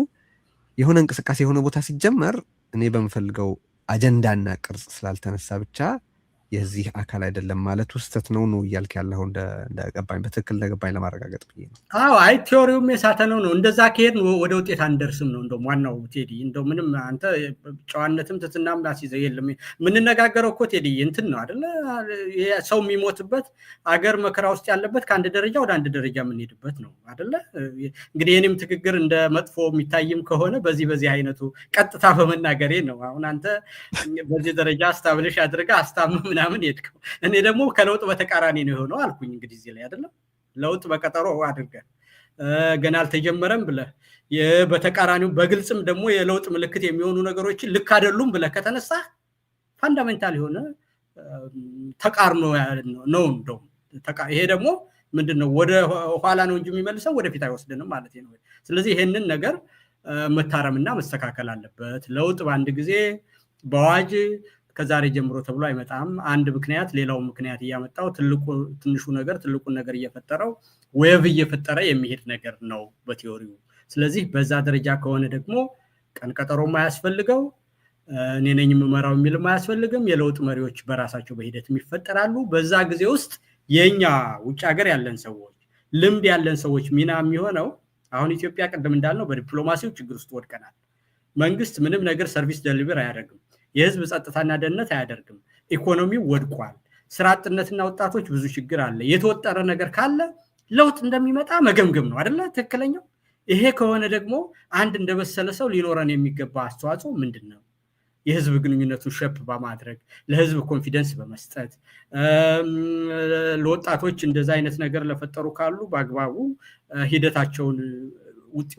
የሆነ እንቅስቃሴ የሆነ ቦታ ሲጀመር እኔ በምፈልገው አጀንዳና ቅርጽ ስላልተነሳ ብቻ የዚህ አካል አይደለም ማለት ውስተት ነው እያልክ ያለው እንደገባኝ በትክክል እንደገባኝ ለማረጋገጥ ብዬ ነው። አይ ቲዮሪውም የሳተ ነው ወደዛ ከሄድ ወደ ውጤት አንደርስም ነው እንደው ዋናው ቴዲ። እንደው ምንም አንተ ጨዋነትም ትትናም ላሲዘው የለም ምንነጋገረው እኮ ቴዲ እንትን ነው አይደለ? ሰው የሚሞትበት አገር መከራ ውስጥ ያለበት ከአንድ ደረጃ ወደ አንድ ደረጃ የምንሄድበት ነው አይደለ? እንግዲህ የኔም ትክክር እንደ መጥፎ የሚታይም ከሆነ በዚህ አይነቱ ቀጥታ በመናገሬ ነው። አሁን አንተ በዚህ ደረጃ አስታብልሽ አድርጋ አስታምም ምናምን ሄድከው፣ እኔ ደግሞ ከለውጥ በተቃራኒ ነው የሆነው አልኩኝ። እንግዲህ እዚህ ላይ አይደለም ለውጥ በቀጠሮ አድርገን ገና አልተጀመረም ብለህ በተቃራኒው በግልጽም ደግሞ የለውጥ ምልክት የሚሆኑ ነገሮችን ልክ አይደሉም ብለህ ከተነሳ ፋንዳሜንታል የሆነ ተቃርኖ ነው እንደው ይሄ ደግሞ ምንድነው ወደ ኋላ ነው እንጂ የሚመልሰው ወደፊት አይወስደንም ማለት ነው። ስለዚህ ይሄንን ነገር መታረምና መስተካከል አለበት። ለውጥ በአንድ ጊዜ በአዋጅ ከዛሬ ጀምሮ ተብሎ አይመጣም። አንድ ምክንያት ሌላው ምክንያት እያመጣው ትንሹ ነገር ትልቁን ነገር እየፈጠረው ዌቭ እየፈጠረ የሚሄድ ነገር ነው በቲዮሪው። ስለዚህ በዛ ደረጃ ከሆነ ደግሞ ቀንቀጠሮ ማያስፈልገው እኔ ነኝ የምመራው የሚል ማያስፈልግም። የለውጥ መሪዎች በራሳቸው በሂደት የሚፈጠራሉ። በዛ ጊዜ ውስጥ የኛ ውጭ ሀገር ያለን ሰዎች ልምድ ያለን ሰዎች ሚና የሚሆነው አሁን ኢትዮጵያ ቀደም እንዳልነው በዲፕሎማሲው ችግር ውስጥ ወድቀናል። መንግስት ምንም ነገር ሰርቪስ ደሊቨር አያደርግም። የህዝብ ጸጥታና ደህንነት አያደርግም። ኢኮኖሚው ወድቋል። ስራ አጥነትና ወጣቶች ብዙ ችግር አለ። የተወጠረ ነገር ካለ ለውጥ እንደሚመጣ መገምገም ነው አይደለ? ትክክለኛው ይሄ ከሆነ ደግሞ አንድ እንደበሰለ ሰው ሊኖረን የሚገባ አስተዋጽኦ ምንድነው? የህዝብ ግንኙነቱን ሸፕ በማድረግ ለህዝብ ኮንፊደንስ በመስጠት ለወጣቶች እንደዛ አይነት ነገር ለፈጠሩ ካሉ በአግባቡ ሂደታቸውን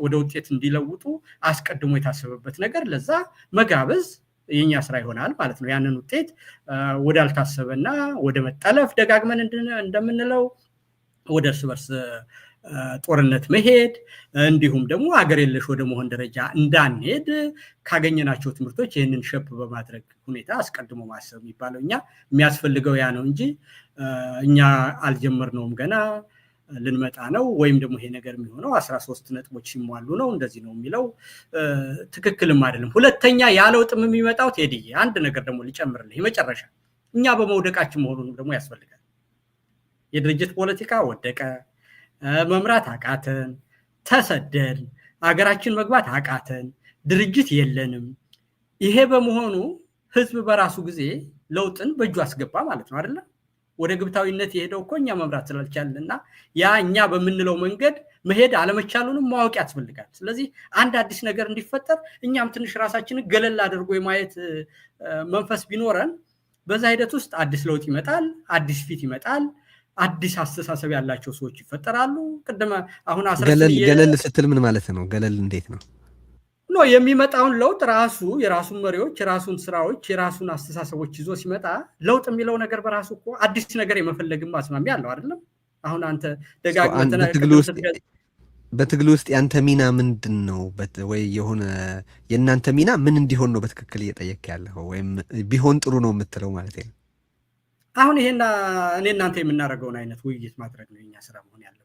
ወደ ውጤት እንዲለውጡ አስቀድሞ የታሰበበት ነገር ለዛ መጋበዝ የኛ ስራ ይሆናል ማለት ነው። ያንን ውጤት ወዳልታሰበና ወደ መጠለፍ ደጋግመን እንደምንለው ወደ እርስ በርስ ጦርነት መሄድ እንዲሁም ደግሞ አገር የለሽ ወደ መሆን ደረጃ እንዳንሄድ ካገኘናቸው ትምህርቶች ይህንን ሸፕ በማድረግ ሁኔታ አስቀድሞ ማሰብ የሚባለው እኛ የሚያስፈልገው ያ ነው እንጂ እኛ አልጀመርነውም ገና ልንመጣ ነው ወይም ደግሞ ይሄ ነገር የሚሆነው 13 ነጥቦች ሲሟሉ ነው እንደዚህ ነው የሚለው ትክክልም አይደለም። ሁለተኛ ያለውጥም የሚመጣው ቴዲዬ አንድ ነገር ደግሞ ሊጨምርልህ የመጨረሻ እኛ በመውደቃችን መሆኑን ደግሞ ያስፈልጋል። የድርጅት ፖለቲካ ወደቀ፣ መምራት አቃተን፣ ተሰደን፣ አገራችን መግባት አቃተን፣ ድርጅት የለንም። ይሄ በመሆኑ ህዝብ በራሱ ጊዜ ለውጥን በእጁ አስገባ ማለት ነው አይደለ? ወደ ግብታዊነት የሄደው እኮ እኛ መምራት ስላልቻልንና ያ እኛ በምንለው መንገድ መሄድ አለመቻሉንም ማወቅ ያስፈልጋል። ስለዚህ አንድ አዲስ ነገር እንዲፈጠር እኛም ትንሽ ራሳችንን ገለል አድርጎ የማየት መንፈስ ቢኖረን በዛ ሂደት ውስጥ አዲስ ለውጥ ይመጣል፣ አዲስ ፊት ይመጣል፣ አዲስ አስተሳሰብ ያላቸው ሰዎች ይፈጠራሉ። ቅድመ አሁን ገለል ስትል ምን ማለት ነው? ገለል እንዴት ነው? ኖ የሚመጣውን ለውጥ ራሱ የራሱን መሪዎች የራሱን ስራዎች የራሱን አስተሳሰቦች ይዞ ሲመጣ ለውጥ የሚለው ነገር በራሱ እኮ አዲስ ነገር የመፈለግም ማስማሚያ አለው አይደለም? አሁን አንተ ደጋግመህ በትግል ውስጥ ያንተ ሚና ምንድን ነው? ወይ የሆነ የእናንተ ሚና ምን እንዲሆን ነው በትክክል እየጠየቅ ያለው? ወይም ቢሆን ጥሩ ነው የምትለው ማለት ነው? አሁን ይሄና እኔ እናንተ የምናደርገውን አይነት ውይይት ማድረግ ነው የኛ ስራ መሆን ያለበት።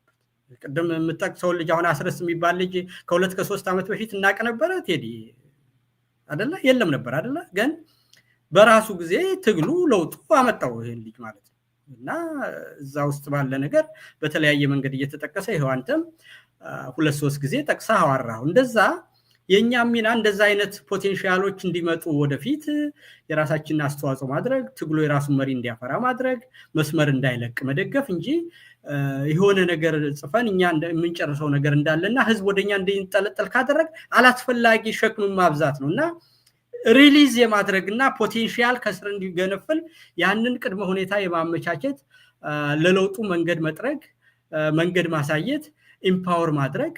ቅድም የምጠቅሰው ልጅ አሁን አስረስ የሚባል ልጅ ከ2 ከ3 ዓመት በፊት እናቅ ነበረ ቴዲ አይደለ? የለም ነበር አይደለ? ግን በራሱ ጊዜ ትግሉ ለውጡ አመጣው ይሄን ልጅ ማለት ነው። እና እዛ ውስጥ ባለ ነገር በተለያየ መንገድ እየተጠቀሰ ይሄው አንተም 2-3 ጊዜ ጠቅሰህ አወራኸው። እንደዛ የኛ ሚና እንደዛ አይነት ፖቴንሻሎች እንዲመጡ ወደፊት የራሳችንን አስተዋጽኦ ማድረግ፣ ትግሉ የራሱን መሪ እንዲያፈራ ማድረግ፣ መስመር እንዳይለቅ መደገፍ እንጂ የሆነ ነገር ጽፈን እኛ የምንጨርሰው ነገር እንዳለና ህዝብ ወደኛ እንዲንጠለጠል ካደረግ አላስፈላጊ ሸክም ማብዛት ነውና ሪሊዝ የማድረግና ፖቴንሻል ከስር እንዲገነፍል ያንን ቅድመ ሁኔታ የማመቻቸት ለለውጡ መንገድ መጥረግ፣ መንገድ ማሳየት፣ ኢምፓወር ማድረግ፣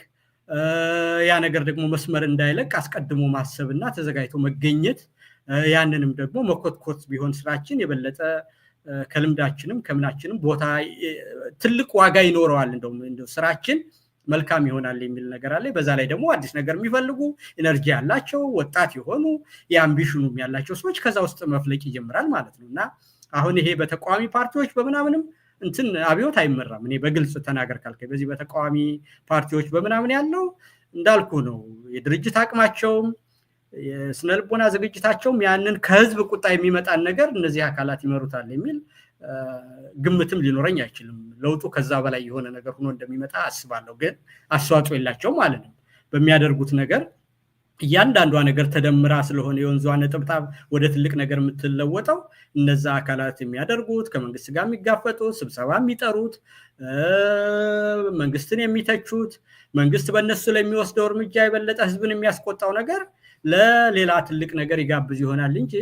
ያ ነገር ደግሞ መስመር እንዳይለቅ አስቀድሞ ማሰብና ተዘጋጅቶ መገኘት፣ ያንንም ደግሞ መኮትኮት ቢሆን ስራችን የበለጠ ከልምዳችንም ከምናችንም ቦታ ትልቅ ዋጋ ይኖረዋል። እንደው ስራችን መልካም ይሆናል የሚል ነገር አለ። በዛ ላይ ደግሞ አዲስ ነገር የሚፈልጉ ኢነርጂ ያላቸው ወጣት የሆኑ የአምቢሽኑም ያላቸው ሰዎች ከዛ ውስጥ መፍለቅ ይጀምራል ማለት ነው። እና አሁን ይሄ በተቃዋሚ ፓርቲዎች በምናምንም እንትን አብዮት አይመራም። እኔ በግልጽ ተናገር ካልከኝ በዚህ በተቃዋሚ ፓርቲዎች በምናምን ያለው እንዳልኩ ነው። የድርጅት አቅማቸውም የስነልቦና ዝግጅታቸውም ያንን ከህዝብ ቁጣ የሚመጣን ነገር እነዚህ አካላት ይመሩታል የሚል ግምትም ሊኖረኝ አይችልም። ለውጡ ከዛ በላይ የሆነ ነገር ሆኖ እንደሚመጣ አስባለሁ። ግን አስተዋጽኦ የላቸውም ማለት ነው በሚያደርጉት ነገር። እያንዳንዷ ነገር ተደምራ ስለሆነ የወንዟ ነጥብጣብ ወደ ትልቅ ነገር የምትለወጠው እነዛ አካላት የሚያደርጉት ከመንግስት ጋር የሚጋፈጡት ስብሰባ የሚጠሩት መንግስትን የሚተቹት መንግስት በእነሱ ላይ የሚወስደው እርምጃ የበለጠ ህዝብን የሚያስቆጣው ነገር ለሌላ ትልቅ ነገር ይጋብዝ ይሆናል እንጂ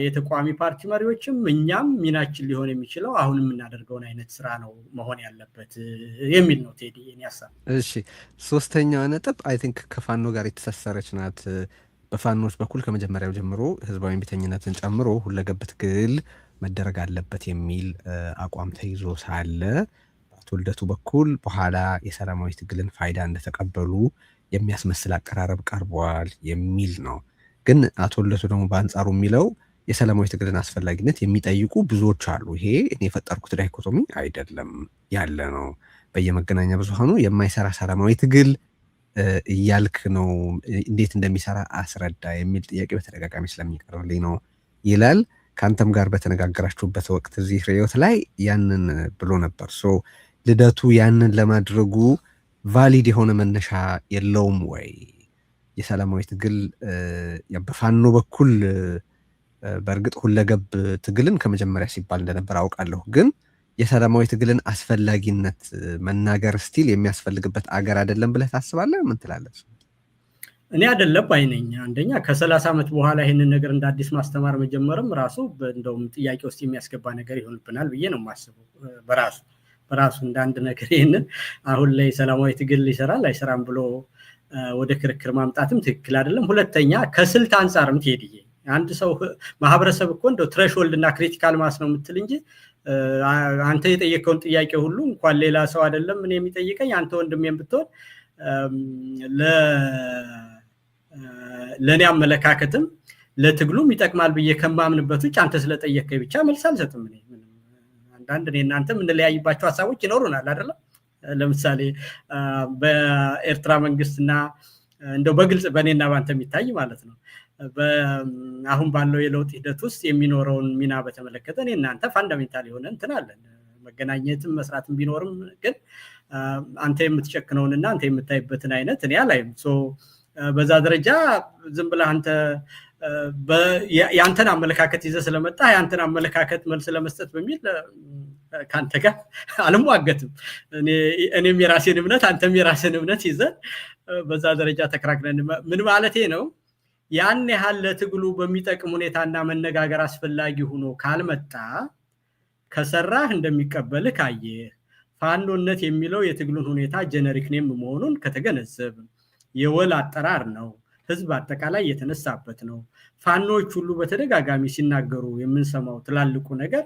የተቃዋሚ ፓርቲ መሪዎችም እኛም ሚናችን ሊሆን የሚችለው አሁን የምናደርገውን አይነት ስራ ነው መሆን ያለበት የሚል ነው ቴዲ የኔ ሀሳብ። እሺ ሶስተኛው ነጥብ አይ ቲንክ ከፋኖ ጋር የተሳሰረች ናት። በፋኖች በኩል ከመጀመሪያው ጀምሮ ህዝባዊ እምቢተኝነትን ጨምሮ ሁለገብ ትግል መደረግ አለበት የሚል አቋም ተይዞ ሳለ በአቶ ልደቱ በኩል በኋላ የሰላማዊ ትግልን ፋይዳ እንደተቀበሉ የሚያስመስል አቀራረብ ቀርቧል የሚል ነው። ግን አቶ ልደቱ ደግሞ በአንጻሩ የሚለው የሰላማዊ ትግልን አስፈላጊነት የሚጠይቁ ብዙዎች አሉ። ይሄ እኔ የፈጠርኩት ዳይኮቶሚ አይደለም ያለ ነው። በየመገናኛ ብዙሃኑ የማይሰራ ሰላማዊ ትግል እያልክ ነው፣ እንዴት እንደሚሰራ አስረዳ የሚል ጥያቄ በተደጋጋሚ ስለሚቀርብልኝ ነው ይላል። ከአንተም ጋር በተነጋገራችሁበት ወቅት እዚህ ርዕዮት ላይ ያንን ብሎ ነበር። ልደቱ ያንን ለማድረጉ ቫሊድ የሆነ መነሻ የለውም ወይ? የሰላማዊ ትግል በፋኖ በኩል በእርግጥ ሁለገብ ትግልን ከመጀመሪያ ሲባል እንደነበር አውቃለሁ። ግን የሰላማዊ ትግልን አስፈላጊነት መናገር ስቲል የሚያስፈልግበት አገር አይደለም ብለህ ታስባለህ? ምን ትላለህ? እኔ አይደለም ባይነኝ። አንደኛ ከ30 ዓመት በኋላ ይህንን ነገር እንደ አዲስ ማስተማር መጀመርም ራሱ እንደውም ጥያቄ ውስጥ የሚያስገባ ነገር ይሆንብናል ብዬ ነው የማስበው። በራሱ እንደ አንድ ነገር ይህንን አሁን ላይ ሰላማዊ ትግል ይሰራል አይሰራም ብሎ ወደ ክርክር ማምጣትም ትክክል አይደለም። ሁለተኛ ከስልት አንጻርም ትሄድዬ አንድ ሰው ማህበረሰብ እኮ እንደው ትሬሽሆልድ እና ክሪቲካል ማስ ነው የምትል እንጂ አንተ የጠየቀውን ጥያቄ ሁሉ እንኳን ሌላ ሰው አይደለም እኔ የሚጠይቀኝ አንተ ወንድሜም ብትሆን ለኔ አመለካከትም ለትግሉም ይጠቅማል ብዬ ከማምንበት ውጭ አንተ ስለጠየቀኝ ብቻ መልስ አልሰጥም። አንዳንድ እኔ እናንተ የምንለያይባቸው ሀሳቦች ይኖሩናል አይደለም። ለምሳሌ በኤርትራ መንግስትና እንደው በግልጽ በእኔና ባንተ የሚታይ ማለት ነው አሁን ባለው የለውጥ ሂደት ውስጥ የሚኖረውን ሚና በተመለከተ እኔ እናንተ ፋንዳሜንታል የሆነ እንትን አለን። መገናኘትም መስራትም ቢኖርም ግን አንተ የምትጨክነውንና አንተ የምታይበትን አይነት እኔ አላይም። በዛ ደረጃ ዝም ብለህ አንተ ያንተን አመለካከት ይዘህ ስለመጣ ያንተን አመለካከት መልስ ለመስጠት በሚል ካንተ ጋር አልሟገትም። እኔም የራሴን እምነት አንተም የራስን እምነት ይዘህ በዛ ደረጃ ተከራክረን ምን ማለቴ ነው ያን ያህል ለትግሉ በሚጠቅም ሁኔታና መነጋገር አስፈላጊ ሆኖ ካልመጣ ከሰራህ እንደሚቀበልህ ካየህ ፋኖነት የሚለው የትግሉን ሁኔታ ጀነሪክ ኔም መሆኑን ከተገነዘብ የወል አጠራር ነው። ህዝብ አጠቃላይ የተነሳበት ነው። ፋኖች ሁሉ በተደጋጋሚ ሲናገሩ የምንሰማው ትላልቁ ነገር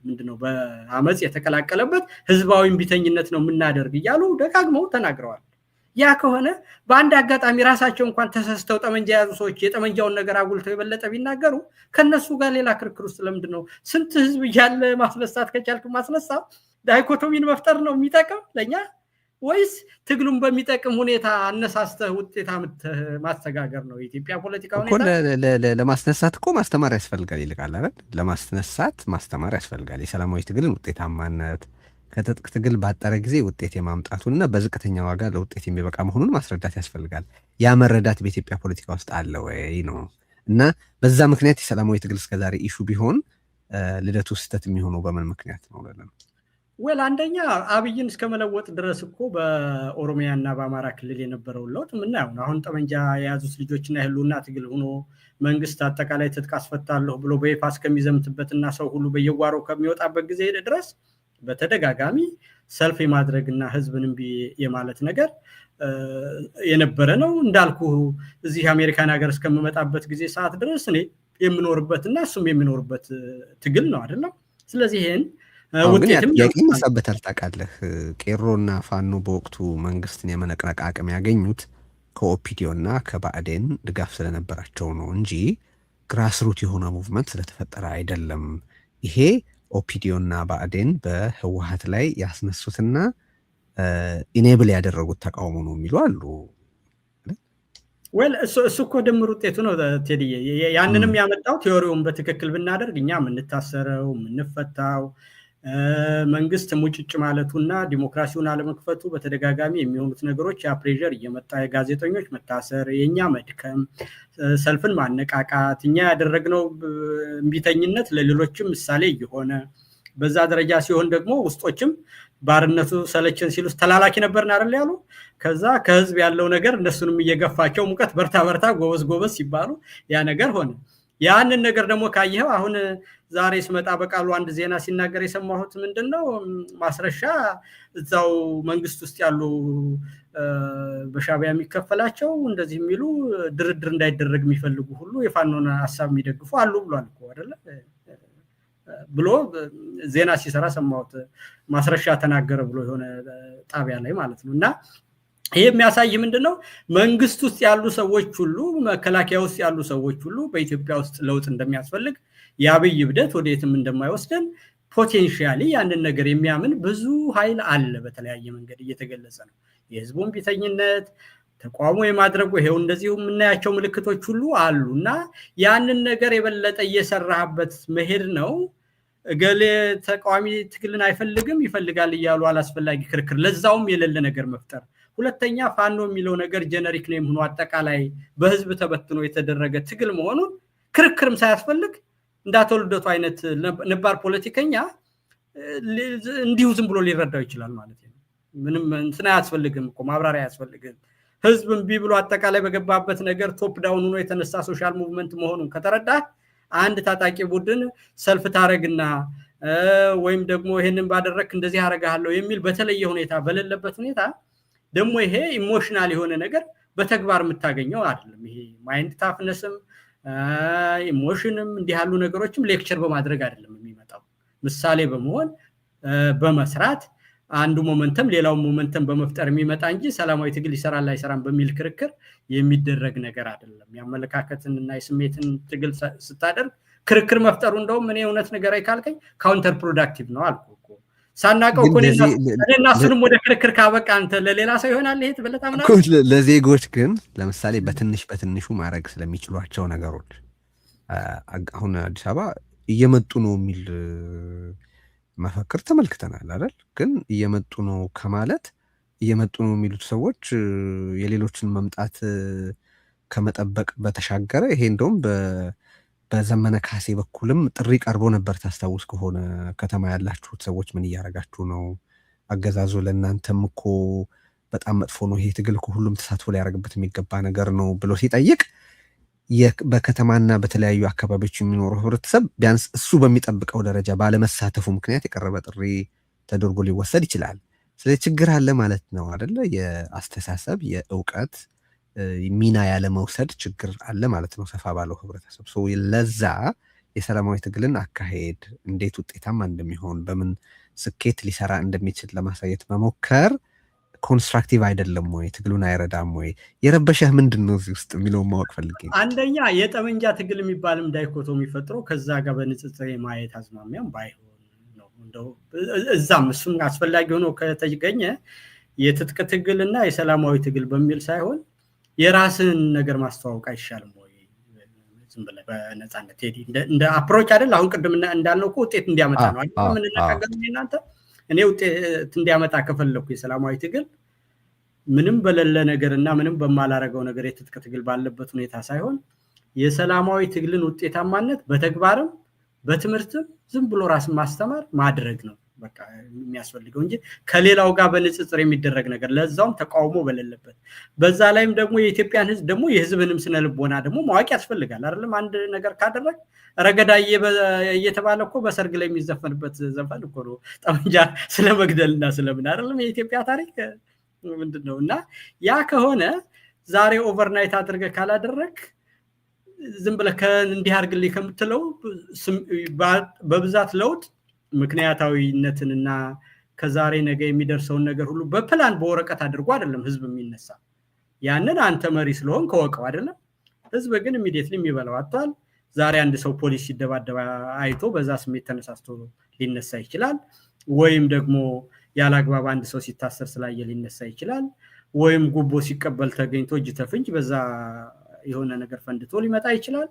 ምንድነው በአመጽ የተቀላቀለበት ህዝባዊ እምቢተኝነት ነው የምናደርግ እያሉ ደጋግመው ተናግረዋል። ያ ከሆነ በአንድ አጋጣሚ ራሳቸው እንኳን ተሰስተው ጠመንጃ ያዙ ሰዎች የጠመንጃውን ነገር አጉልተው የበለጠ ቢናገሩ ከነሱ ጋር ሌላ ክርክር ውስጥ ለምንድነው ስንት ህዝብ ያለ ማስነሳት ከቻልክ ማስነሳ ዳይኮቶሚን መፍጠር ነው የሚጠቅም ለኛ ወይስ ትግሉን በሚጠቅም ሁኔታ አነሳስተህ ውጤታ ማስተጋገር ነው? የኢትዮጵያ ፖለቲካ ሁኔታ ለማስነሳት እኮ ማስተማር ያስፈልጋል ይልቃል አይደል? ለማስነሳት ማስተማር ያስፈልጋል። የሰላማዊ ትግልን ውጤታማነት ከትጥቅ ትግል ባጠረ ጊዜ ውጤት የማምጣቱንና በዝቅተኛ ዋጋ ለውጤት የሚበቃ መሆኑን ማስረዳት ያስፈልጋል። ያ መረዳት በኢትዮጵያ ፖለቲካ ውስጥ አለ ወይ ነው? እና በዛ ምክንያት የሰላማዊ ትግል እስከዛሬ ኢሹ ቢሆን ልደቱ ስህተት የሚሆነው በምን ምክንያት ነው? አንደኛ አብይን እስከመለወጥ ድረስ እኮ በኦሮሚያና በአማራ ክልል የነበረውን ለውጥ ምናየው ነው። አሁን ጠመንጃ የያዙት ልጆችና የህልውና ትግል ሆኖ መንግስት አጠቃላይ ትጥቅ አስፈታለሁ ብሎ በይፋ እስከሚዘምትበትና ሰው ሁሉ በየጓሮው ከሚወጣበት ጊዜ ድረስ በተደጋጋሚ ሰልፍ የማድረግና ህዝብን እምቢ የማለት ነገር የነበረ ነው። እንዳልኩ እዚህ አሜሪካን ሀገር እስከምመጣበት ጊዜ ሰዓት ድረስ እኔ የምኖርበትና እሱም የሚኖርበት ትግል ነው አይደለም። ስለዚህ ይሄን ውጤትም ያቀመሰበታል። ታውቃለህ ቄሮና ፋኖ በወቅቱ መንግስትን የመነቅነቅ አቅም ያገኙት ከኦፒዲዮና ከባዕዴን ድጋፍ ስለነበራቸው ነው እንጂ ግራስሩት የሆነ ሙቭመንት ስለተፈጠረ አይደለም። ይሄ ኦፒዲዮና ባዕዴን በህወሓት ላይ ያስነሱትና ኢኔብል ያደረጉት ተቃውሞ ነው የሚሉ አሉ። እሱ እኮ ድምር ውጤቱ ነው ቴዲዬ። ያንንም ያመጣው ቲዮሪውን በትክክል ብናደርግ እኛ የምንታሰረው የምንፈታው መንግስት ሙጭጭ ማለቱና ዲሞክራሲውን አለመክፈቱ በተደጋጋሚ የሚሆኑት ነገሮች ያ ፕሬሸር እየመጣ የጋዜጠኞች መታሰር፣ የኛ መድከም፣ ሰልፍን ማነቃቃት፣ እኛ ያደረግነው እምቢተኝነት ለሌሎችም ምሳሌ እየሆነ በዛ ደረጃ ሲሆን ደግሞ ውስጦችም ባርነቱ ሰለቸን ሲሉ ተላላኪ ነበርን አይደል ያሉ ከዛ ከህዝብ ያለው ነገር እነሱንም እየገፋቸው ሙቀት በርታ በርታ ጎበዝ ጎበዝ ሲባሉ ያ ነገር ሆነ። ያንን ነገር ደግሞ ካየኸው አሁን ዛሬ ስመጣ በቃሉ አንድ ዜና ሲናገር የሰማሁት ምንድነው ማስረሻ እዛው መንግስት ውስጥ ያሉ በሻዕቢያ የሚከፈላቸው እንደዚህ የሚሉ ድርድር እንዳይደረግ የሚፈልጉ ሁሉ የፋኖን ሐሳብ የሚደግፉ አሉ ብሏል እኮ አይደለ ብሎ ዜና ሲሰራ ሰማሁት። ማስረሻ ተናገረ ብሎ የሆነ ጣቢያ ላይ ማለት ነው። እና ይሄ የሚያሳይ ምንድነው መንግስት ውስጥ ያሉ ሰዎች ሁሉ መከላከያ ውስጥ ያሉ ሰዎች ሁሉ በኢትዮጵያ ውስጥ ለውጥ እንደሚያስፈልግ የአብይ ብደት ወዴትም እንደማይወስደን ፖቴንሻሊ ያንን ነገር የሚያምን ብዙ ኃይል አለ። በተለያየ መንገድ እየተገለጸ ነው። የህዝቡን ቢተኝነት ተቋሙ የማድረጉ ይሄው እንደዚሁ የምናያቸው ምልክቶች ሁሉ አሉና ያንን ነገር የበለጠ እየሰራበት መሄድ ነው። እገሌ ተቋሚ ትግልን አይፈልግም ይፈልጋል እያሉ አላስፈላጊ ክርክር ለዛውም የሌለ ነገር መፍጠር። ሁለተኛ ፋኖ የሚለው ነገር ጀነሪክ ነው ሆኖ አጠቃላይ በህዝብ ተበትኖ የተደረገ ትግል መሆኑን ክርክርም ሳያስፈልግ እንዳተወልደቱ አይነት ነባር ፖለቲከኛ እንዲሁ ዝም ብሎ ሊረዳው ይችላል ማለት ነው። ምንም እንትን አያስፈልግም እኮ ማብራሪያ አያስፈልግም። ህዝብም ቢብሎ አጠቃላይ በገባበት ነገር ቶፕ ዳውን ሆኖ የተነሳ ሶሻል ሙቭመንት መሆኑን ከተረዳ አንድ ታጣቂ ቡድን ሰልፍ ታረግና ወይም ደግሞ ይሄንን ባደረክ እንደዚህ አረጋለሁ የሚል በተለየ ሁኔታ በሌለበት ሁኔታ ደግሞ ይሄ ኢሞሽናል የሆነ ነገር በተግባር የምታገኘው አይደለም። ይሄ ማይንድ ታፍነስም ኢሞሽንም እንዲህ ያሉ ነገሮችም ሌክቸር በማድረግ አይደለም የሚመጣው። ምሳሌ በመሆን በመስራት አንዱ ሞመንተም ሌላው ሞመንተም በመፍጠር የሚመጣ እንጂ ሰላማዊ ትግል ይሰራል አይሰራም በሚል ክርክር የሚደረግ ነገር አይደለም። ያመለካከትንና የስሜትን ትግል ስታደርግ ክርክር መፍጠሩ እንደውም እኔ እውነት ነገር አይካልከኝ ካውንተር ፕሮዳክቲቭ ነው አልኩ እኮ ሳናቀው እኮ እኔና እሱንም ወደ ክርክር ካበቃ አንተ ለሌላ ሰው ይሆናል ይሄ በለታምና ለዜጎች ግን ለምሳሌ በትንሹ ማድረግ ስለሚችሏቸው ነገሮች አሁን አዲስ አበባ እየመጡ ነው የሚል መፈክር ተመልክተናል አይደል? ግን እየመጡ ነው ከማለት እየመጡ ነው የሚሉት ሰዎች የሌሎችን መምጣት ከመጠበቅ በተሻገረ ይሄ እንደውም በዘመነ ካሴ በኩልም ጥሪ ቀርቦ ነበር። ታስታውስ ከሆነ ከተማ ያላችሁት ሰዎች ምን እያደረጋችሁ ነው? አገዛዙ ለእናንተም እኮ በጣም መጥፎ ነው፣ ይሄ ትግል እኮ ሁሉም ተሳትፎ ሊያደርግበት የሚገባ ነገር ነው ብሎ ሲጠይቅ በከተማና በተለያዩ አካባቢዎች የሚኖረው ህብረተሰብ ቢያንስ እሱ በሚጠብቀው ደረጃ ባለመሳተፉ ምክንያት የቀረበ ጥሪ ተደርጎ ሊወሰድ ይችላል። ስለዚህ ችግር አለ ማለት ነው አይደለ? የአስተሳሰብ የእውቀት ሚና ያለ መውሰድ ችግር አለ ማለት ነው ሰፋ ባለው ህብረተሰብ። ለዛ የሰላማዊ ትግልን አካሄድ እንዴት ውጤታማ እንደሚሆን በምን ስኬት ሊሰራ እንደሚችል ለማሳየት መሞከር ኮንስትራክቲቭ አይደለም ወይ? ትግሉን አይረዳም ወይ? የረበሸህ ምንድን ነው እዚህ ውስጥ የሚለውን ማወቅ ፈልጌ ነው። አንደኛ የጠመንጃ ትግል የሚባልም ዳይኮቶሚ ፈጥሮ ከዛ ጋር በንጽጽር የማየት አዝማሚያም ባይሆን ነው። እንደው እዛም እሱም አስፈላጊ ሆኖ ከተገኘ የትጥቅ ትግልና የሰላማዊ ትግል በሚል ሳይሆን የራስን ነገር ማስተዋወቅ አይሻልም ወይ? ዝም ብለህ በነፃነት ቴዲ እንደ አፕሮች አይደል? አሁን ቅድም እንዳልነው እኮ ውጤት እንዲያመጣ ነው አይደል የምንነጋገረው እናንተ። እኔ ውጤት እንዲያመጣ ከፈለኩ የሰላማዊ ትግል ምንም በሌለ ነገርና ምንም በማላረገው ነገር የትጥቅ ትግል ባለበት ሁኔታ ሳይሆን የሰላማዊ ትግልን ውጤታማነት በተግባርም በትምህርትም ዝም ብሎ ራስን ማስተማር ማድረግ ነው በቃ የሚያስፈልገው እንጂ ከሌላው ጋር በንጽጽር የሚደረግ ነገር ለዛውም ተቃውሞ በሌለበት። በዛ ላይም ደግሞ የኢትዮጵያን ህዝብ ደግሞ የህዝብንም ስነ ልቦና ደግሞ ማወቅ ያስፈልጋል አይደለም? አንድ ነገር ካደረግ ረገዳዬ እየተባለ እኮ በሰርግ ላይ የሚዘፈንበት ዘፈን እኮ ነው ጠመንጃ ስለመግደልና ስለምን አይደለም? የኢትዮጵያ ታሪክ ምንድነው? እና ያ ከሆነ ዛሬ ኦቨርናይት አድርገህ ካላደረግ ዝም ብለህ እንዲህ አድርግልኝ ከምትለው በብዛት ለውጥ ምክንያታዊነትንና ከዛሬ ነገ የሚደርሰውን ነገር ሁሉ በፕላን በወረቀት አድርጎ አይደለም ህዝብ የሚነሳ። ያንን አንተ መሪ ስለሆን ከወቀው አይደለም። ህዝብ ግን ኢሚዲየትሊ የሚበላው አጥቷል። ዛሬ አንድ ሰው ፖሊስ ሲደባደባ አይቶ በዛ ስሜት ተነሳስቶ ሊነሳ ይችላል። ወይም ደግሞ ያላግባብ አንድ ሰው ሲታሰር ስላየ ሊነሳ ይችላል። ወይም ጉቦ ሲቀበል ተገኝቶ እጅ ተፍንጅ በዛ የሆነ ነገር ፈንድቶ ሊመጣ ይችላል።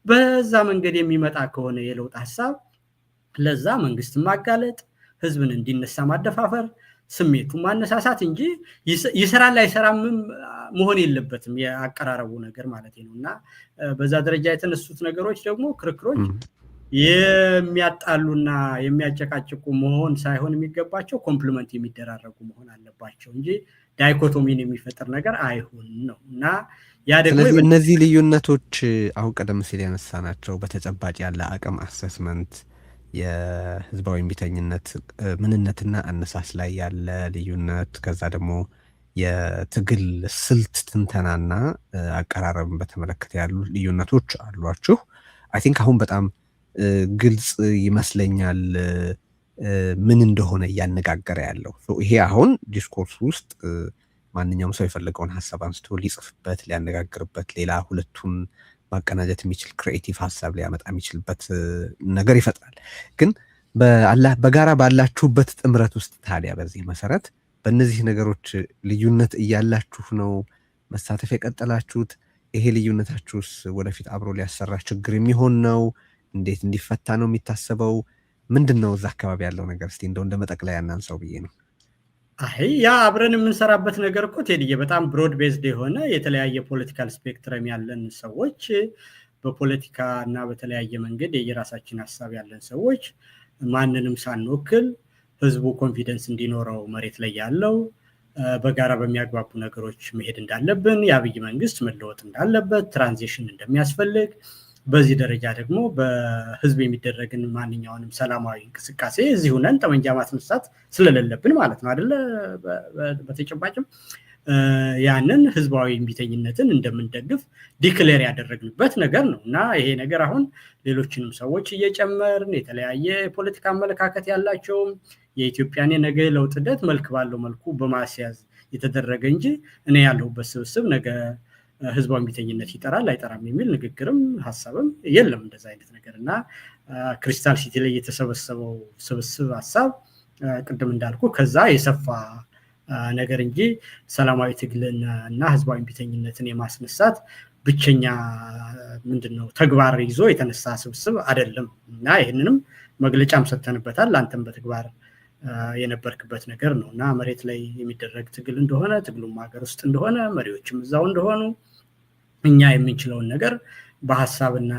በዛ መንገድ የሚመጣ ከሆነ የለውጥ ሐሳብ ለዛ መንግስትን ማጋለጥ፣ ህዝብን እንዲነሳ ማደፋፈር፣ ስሜቱን ማነሳሳት እንጂ ይሰራል አይሰራም መሆን የለበትም የአቀራረቡ ነገር ማለት ነውና በዛ ደረጃ የተነሱት ነገሮች ደግሞ ክርክሮች የሚያጣሉና የሚያጨቃጭቁ መሆን ሳይሆን የሚገባቸው ኮምፕሊመንት የሚደራረጉ መሆን አለባቸው እንጂ ዳይኮቶሚን የሚፈጠር ነገር አይሁን ነውና ያ ደግሞ እነዚህ ልዩነቶች አሁን ቀደም ሲል ያነሳናቸው በተጨባጭ ያለ አቅም አሰስመንት የህዝባዊ እምቢተኝነት ምንነትና አነሳስ ላይ ያለ ልዩነት ከዛ ደግሞ የትግል ስልት ትንተናና አቀራረብን በተመለከተ ያሉ ልዩነቶች አሏችሁ። አይ ቲንክ አሁን በጣም ግልጽ ይመስለኛል ምን እንደሆነ እያነጋገረ ያለው ይሄ አሁን ዲስኮርስ ውስጥ ማንኛውም ሰው የፈለገውን ሀሳብ አንስቶ ሊጽፍበት ሊያነጋግርበት ሌላ ሁለቱን ማቀናጀት የሚችል ክሪኤቲቭ ሀሳብ ሊያመጣ የሚችልበት ነገር ይፈጥራል። ግን በጋራ ባላችሁበት ጥምረት ውስጥ ታዲያ በዚህ መሰረት በእነዚህ ነገሮች ልዩነት እያላችሁ ነው መሳተፍ የቀጠላችሁት? ይሄ ልዩነታችሁስ ወደፊት አብሮ ሊያሰራ ችግር የሚሆን ነው? እንዴት እንዲፈታ ነው የሚታሰበው? ምንድን ነው እዛ አካባቢ ያለው ነገር? እስቲ እንደው እንደ መጠቅለያ እናንሳው ብዬ ነው። ያ አብረን የምንሰራበት ነገር እኮ ቴዲዬ በጣም ብሮድ ቤዝድ የሆነ የተለያየ ፖለቲካል ስፔክትረም ያለን ሰዎች በፖለቲካ እና በተለያየ መንገድ የየራሳችን ሀሳብ ያለን ሰዎች ማንንም ሳንወክል ህዝቡ ኮንፊደንስ እንዲኖረው መሬት ላይ ያለው በጋራ በሚያግባቡ ነገሮች መሄድ እንዳለብን የአብይ መንግስት መለወጥ እንዳለበት ትራንዚሽን እንደሚያስፈልግ በዚህ ደረጃ ደግሞ በህዝብ የሚደረግን ማንኛውንም ሰላማዊ እንቅስቃሴ እዚሁ ነን ጠመንጃ ማስነሳት ስለሌለብን ማለት ነው አይደለ? በተጨባጭም ያንን ህዝባዊ እምቢተኝነትን እንደምንደግፍ ዲክሌር ያደረግንበት ነገር ነው እና ይሄ ነገር አሁን ሌሎችንም ሰዎች እየጨመርን የተለያየ ፖለቲካ አመለካከት ያላቸውም የኢትዮጵያን የነገ ለውጥ ሂደት መልክ ባለው መልኩ በማስያዝ የተደረገ እንጂ እኔ ያለሁበት ስብስብ ነገ ህዝባዊ እምቢተኝነት ይጠራል አይጠራም የሚል ንግግርም ሐሳብም የለም እንደዛ አይነት ነገር እና ክሪስታል ሲቲ ላይ የተሰበሰበው ስብስብ ሐሳብ ቅድም እንዳልኩ ከዛ የሰፋ ነገር እንጂ ሰላማዊ ትግልና ህዝባዊ እምቢተኝነትን የማስነሳት ብቸኛ ምንድነው ተግባር ይዞ የተነሳ ስብስብ አይደለም እና ይህንንም መግለጫም ሰጥተንበታል። አንተም በተግባር የነበርክበት ነገር ነው እና መሬት ላይ የሚደረግ ትግል እንደሆነ ትግሉም ሀገር ውስጥ እንደሆነ መሪዎችም እዛው እንደሆኑ እኛ የምንችለውን ነገር በሐሳብና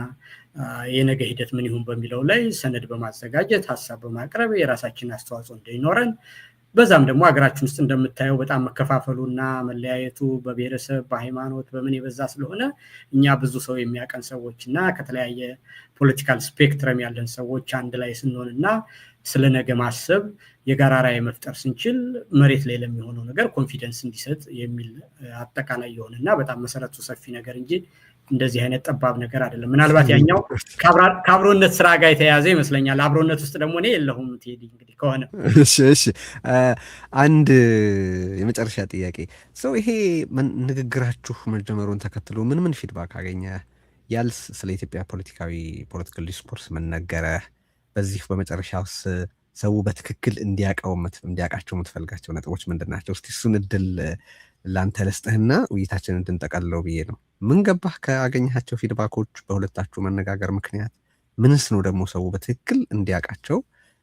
የነገ ሂደት ምን ይሁን በሚለው ላይ ሰነድ በማዘጋጀት ሐሳብ በማቅረብ የራሳችን አስተዋጽኦ እንዲኖረን በዛም ደግሞ ሀገራችን ውስጥ እንደምታየው በጣም መከፋፈሉና መለያየቱ በብሔረሰብ በሃይማኖት በምን የበዛ ስለሆነ እኛ ብዙ ሰው የሚያቀን ሰዎችና ከተለያየ ፖለቲካል ስፔክትረም ያለን ሰዎች አንድ ላይ ስንሆንና ስለ ነገ ማሰብ የጋራ ራዕይ መፍጠር ስንችል መሬት ላይ ለሚሆነው ነገር ኮንፊደንስ እንዲሰጥ የሚል አጠቃላይ የሆነና በጣም መሰረቱ ሰፊ ነገር እንጂ እንደዚህ አይነት ጠባብ ነገር አይደለም። ምናልባት ያኛው ከአብሮነት ስራ ጋር የተያያዘ ይመስለኛል። አብሮነት ውስጥ ደግሞ እኔ የለሁም ቴዲ እንግዲህ ከሆነ። እሺ አንድ የመጨረሻ ጥያቄ ሰው ይሄ ንግግራችሁ መጀመሩን ተከትሎ ምን ፊድባክ አገኘ? ያልስ ስለ ኢትዮጵያ ፖለቲካል ዲስኮርስ ምን ነገረ? በዚህ በመጨረሻውስ ሰው በትክክል እንዲያውቃቸው የምትፈልጋቸው ነጥቦች ምንድን ናቸው? እስቲ እሱን እድል ላንተ ልስጥህና ውይይታችንን እንድንጠቀልለው ብዬ ነው። ምን ገባህ ከአገኘሃቸው ፊድባኮች በሁለታችሁ መነጋገር ምክንያት? ምንስ ነው ደግሞ ሰው በትክክል እንዲያውቃቸው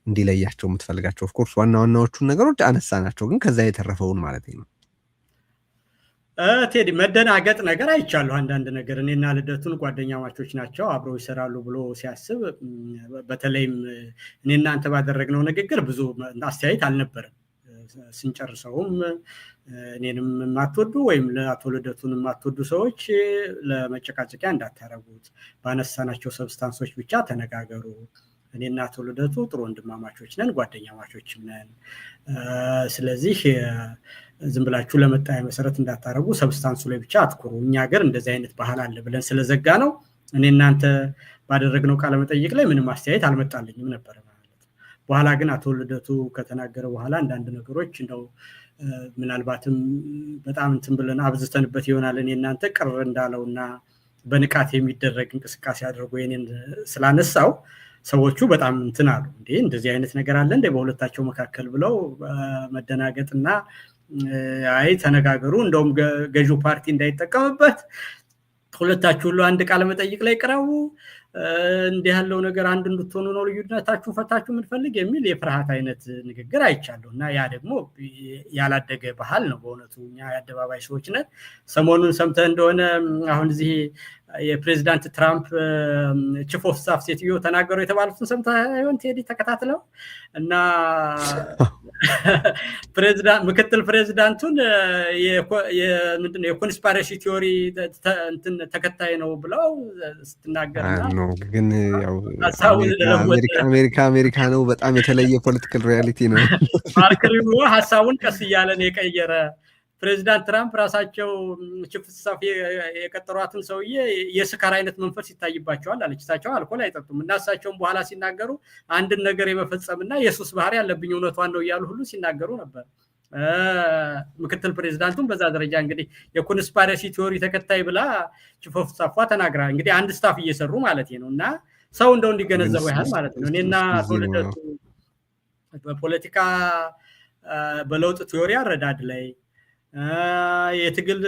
እንዲለያቸው የምትፈልጋቸው? ኦፍኮርስ ዋናዎቹን ነገሮች አነሳናቸው፣ ግን ከዛ የተረፈውን ማለት ነው። ቴዲ መደናገጥ ነገር አይቻለሁ። አንዳንድ ነገር እኔና ልደቱን ጓደኛ ማቾች ናቸው አብረው ይሰራሉ ብሎ ሲያስብ በተለይም እኔና አንተ ባደረግነው ንግግር ብዙ አስተያየት አልነበረም። ስንጨርሰውም እኔንም የማትወዱ ወይም ለአቶ ልደቱን የማትወዱ ሰዎች ለመጨቃጨቂያ እንዳታረጉት፣ ባነሳናቸው ሰብስታንሶች ብቻ ተነጋገሩ። እኔና አቶ ልደቱ ጥሩ ወንድማማቾች ነን፣ ጓደኛ ማቾችም ነን። ስለዚህ ዝም ብላችሁ ለመጣያ መሰረት እንዳታረጉ፣ ሰብስታንሱ ላይ ብቻ አትኩሩ። እኛ ሀገር እንደዚህ አይነት ባህል አለ ብለን ስለዘጋ ነው እኔ እናንተ ባደረግነው ቃለ መጠይቅ ላይ ምንም አስተያየት አልመጣልኝም ነበር ማለት። በኋላ ግን አቶ ልደቱ ከተናገረ በኋላ አንዳንድ ነገሮች እንደው ምናልባትም በጣም እንትን ብለን አብዝተንበት ይሆናል እኔ እናንተ ቅር እንዳለውና በንቃት የሚደረግ እንቅስቃሴ አድርጎ የኔን ስላነሳው ሰዎቹ በጣም እንትን አሉ። እንዴ እንደዚህ አይነት ነገር አለ እንዴ በሁለታቸው መካከል ብለው መደናገጥና አይ ተነጋገሩ፣ እንደውም ገዢው ፓርቲ እንዳይጠቀምበት ሁለታችሁ ሁሉ አንድ ቃለ መጠይቅ ላይ ቅረቡ፣ እንዲህ ያለው ነገር አንድ እንድትሆኑ ነው ልዩነታችሁ ፈታችሁ የምንፈልግ የሚል የፍርሃት አይነት ንግግር አይቻለሁ። እና ያ ደግሞ ያላደገ ባህል ነው በእውነቱ። እኛ የአደባባይ ሰዎች ነን። ሰሞኑን ሰምተህ እንደሆነ አሁን እዚህ የፕሬዚዳንት ትራምፕ ቺፍ ኦፍ ስታፍ ሴትዮ ተናገሩ የተባሉትን ሰምተህ ይሆን ቴዲ? ተከታትለው እና ምክትል ፕሬዚዳንቱን የኮንስፓይረሲ ቲዮሪ ተከታይ ነው ብለው ስትናገር ግን አሜሪካ ነው፣ በጣም የተለየ ፖለቲካል ሪያሊቲ ነው። ማርክ ሩቢዮ ሀሳቡን ቀስ እያለን የቀየረ ፕሬዚዳንት ትራምፕ ራሳቸው ቺፍ ኦፍ ስታፍ የቀጠሯትን ሰውዬ የስካር አይነት መንፈስ ይታይባቸዋል አለች። እሳቸው አልኮል አይጠጡም እና እሳቸውም በኋላ ሲናገሩ አንድን ነገር የመፈጸምና የሱስ ባህሪ ያለብኝ እውነቷን ነው እያሉ ሁሉ ሲናገሩ ነበር። ምክትል ፕሬዚዳንቱም በዛ ደረጃ እንግዲህ የኮንስፓይረሲ ቲዮሪ ተከታይ ብላ ቺፍ ኦፍ ስታፏ ተናግራ እንግዲህ አንድ ስታፍ እየሰሩ ማለት ነው። እና ሰው እንደው እንዲገነዘበው ያህል ማለት ነው። እኔና አቶ ልደቱ በፖለቲካ በለውጥ ቲዮሪ አረዳድ ላይ የትግል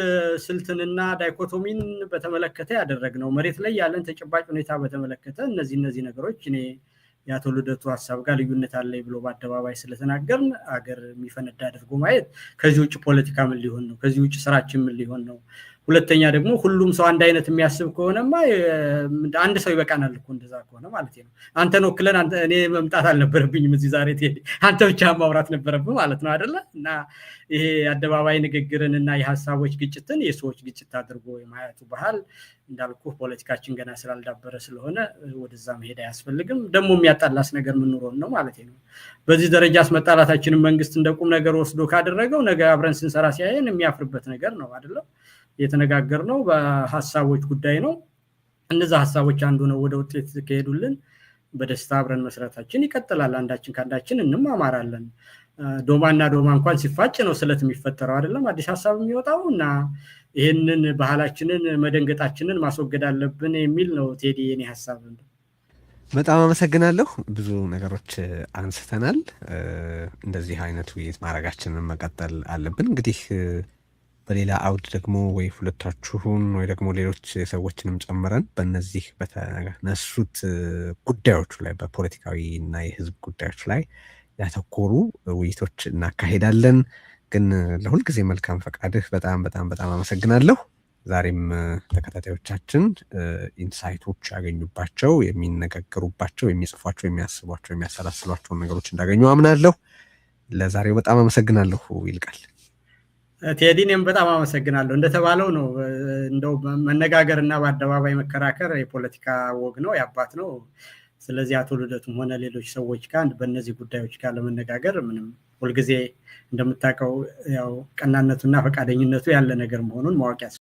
ስልትንና ዳይኮቶሚን በተመለከተ ያደረግነው መሬት ላይ ያለን ተጨባጭ ሁኔታ በተመለከተ እነዚህ ነገሮች እኔ የአቶ ልደቱ ሀሳብ ጋር ልዩነት አለኝ ብሎ በአደባባይ ስለተናገርን አገር የሚፈነዳ አድርጎ ማየት ከዚህ ውጭ ፖለቲካ ምን ሊሆን ነው? ከዚህ ውጭ ስራችን ምን ሊሆን ነው? ሁለተኛ ደግሞ ሁሉም ሰው አንድ አይነት የሚያስብ ከሆነማ አንድ ሰው ይበቃናል እኮ እንደዛ ከሆነ ማለት ነው። አንተን ወክለን እኔ መምጣት አልነበረብኝም እዚህ ዛሬ ትሄድ አንተ ብቻ ማውራት ነበረብህ ማለት ነው አይደለ? እና ይሄ አደባባይ ንግግርን እና የሀሳቦች ግጭትን የሰዎች ግጭት አድርጎ የማየቱ ባህል እንዳልኩ ፖለቲካችን ገና ስላልዳበረ ስለሆነ ወደዛ መሄድ አያስፈልግም። ደግሞ የሚያጣላስ ነገር ምን ኑሮን ነው ማለት ነው። በዚህ ደረጃ አስመጣላታችንን መንግስት እንደ ቁም ነገር ወስዶ ካደረገው ነገ አብረን ስንሰራ ሲያየን የሚያፍርበት ነገር ነው አይደለም? የተነጋገርነው በሀሳቦች ጉዳይ ነው። እነዛ ሀሳቦች አንዱ ነው ወደ ውጤት ከሄዱልን በደስታ አብረን መስራታችን ይቀጥላል። አንዳችን ከአንዳችን እንማማራለን። ዶማና ዶማ እንኳን ሲፋጭ ነው ስለት የሚፈጠረው አይደለም አዲስ ሀሳብ የሚወጣው። እና ይህንን ባህላችንን መደንገጣችንን ማስወገድ አለብን የሚል ነው ቴዲ የኔ ሀሳብ። በጣም አመሰግናለሁ። ብዙ ነገሮች አንስተናል። እንደዚህ አይነት ውይይት ማድረጋችንን መቀጠል አለብን። እንግዲህ በሌላ አውድ ደግሞ ወይ ሁለታችሁን ወይ ደግሞ ሌሎች ሰዎችንም ጨምረን በእነዚህ በተነሱት ጉዳዮች ላይ በፖለቲካዊ እና የህዝብ ጉዳዮች ላይ ያተኮሩ ውይይቶች እናካሄዳለን። ግን ለሁልጊዜ መልካም ፈቃድህ በጣም በጣም በጣም አመሰግናለሁ። ዛሬም ተከታታዮቻችን ኢንሳይቶች ያገኙባቸው፣ የሚነጋገሩባቸው፣ የሚጽፏቸው፣ የሚያስቧቸው፣ የሚያሰላስሏቸውን ነገሮች እንዳገኙ አምናለሁ። ለዛሬው በጣም አመሰግናለሁ ይልቃል። ቴዲ፣ እኔም በጣም አመሰግናለሁ። እንደተባለው ነው፣ እንደው መነጋገር እና በአደባባይ መከራከር የፖለቲካ ወግ ነው፣ የአባት ነው። ስለዚህ አቶ ልደቱም ሆነ ሌሎች ሰዎች ጋር በእነዚህ ጉዳዮች ጋር ለመነጋገር ምንም ሁልጊዜ እንደምታውቀው ያው ቀናነቱና ፈቃደኝነቱ ያለ ነገር መሆኑን ማወቅ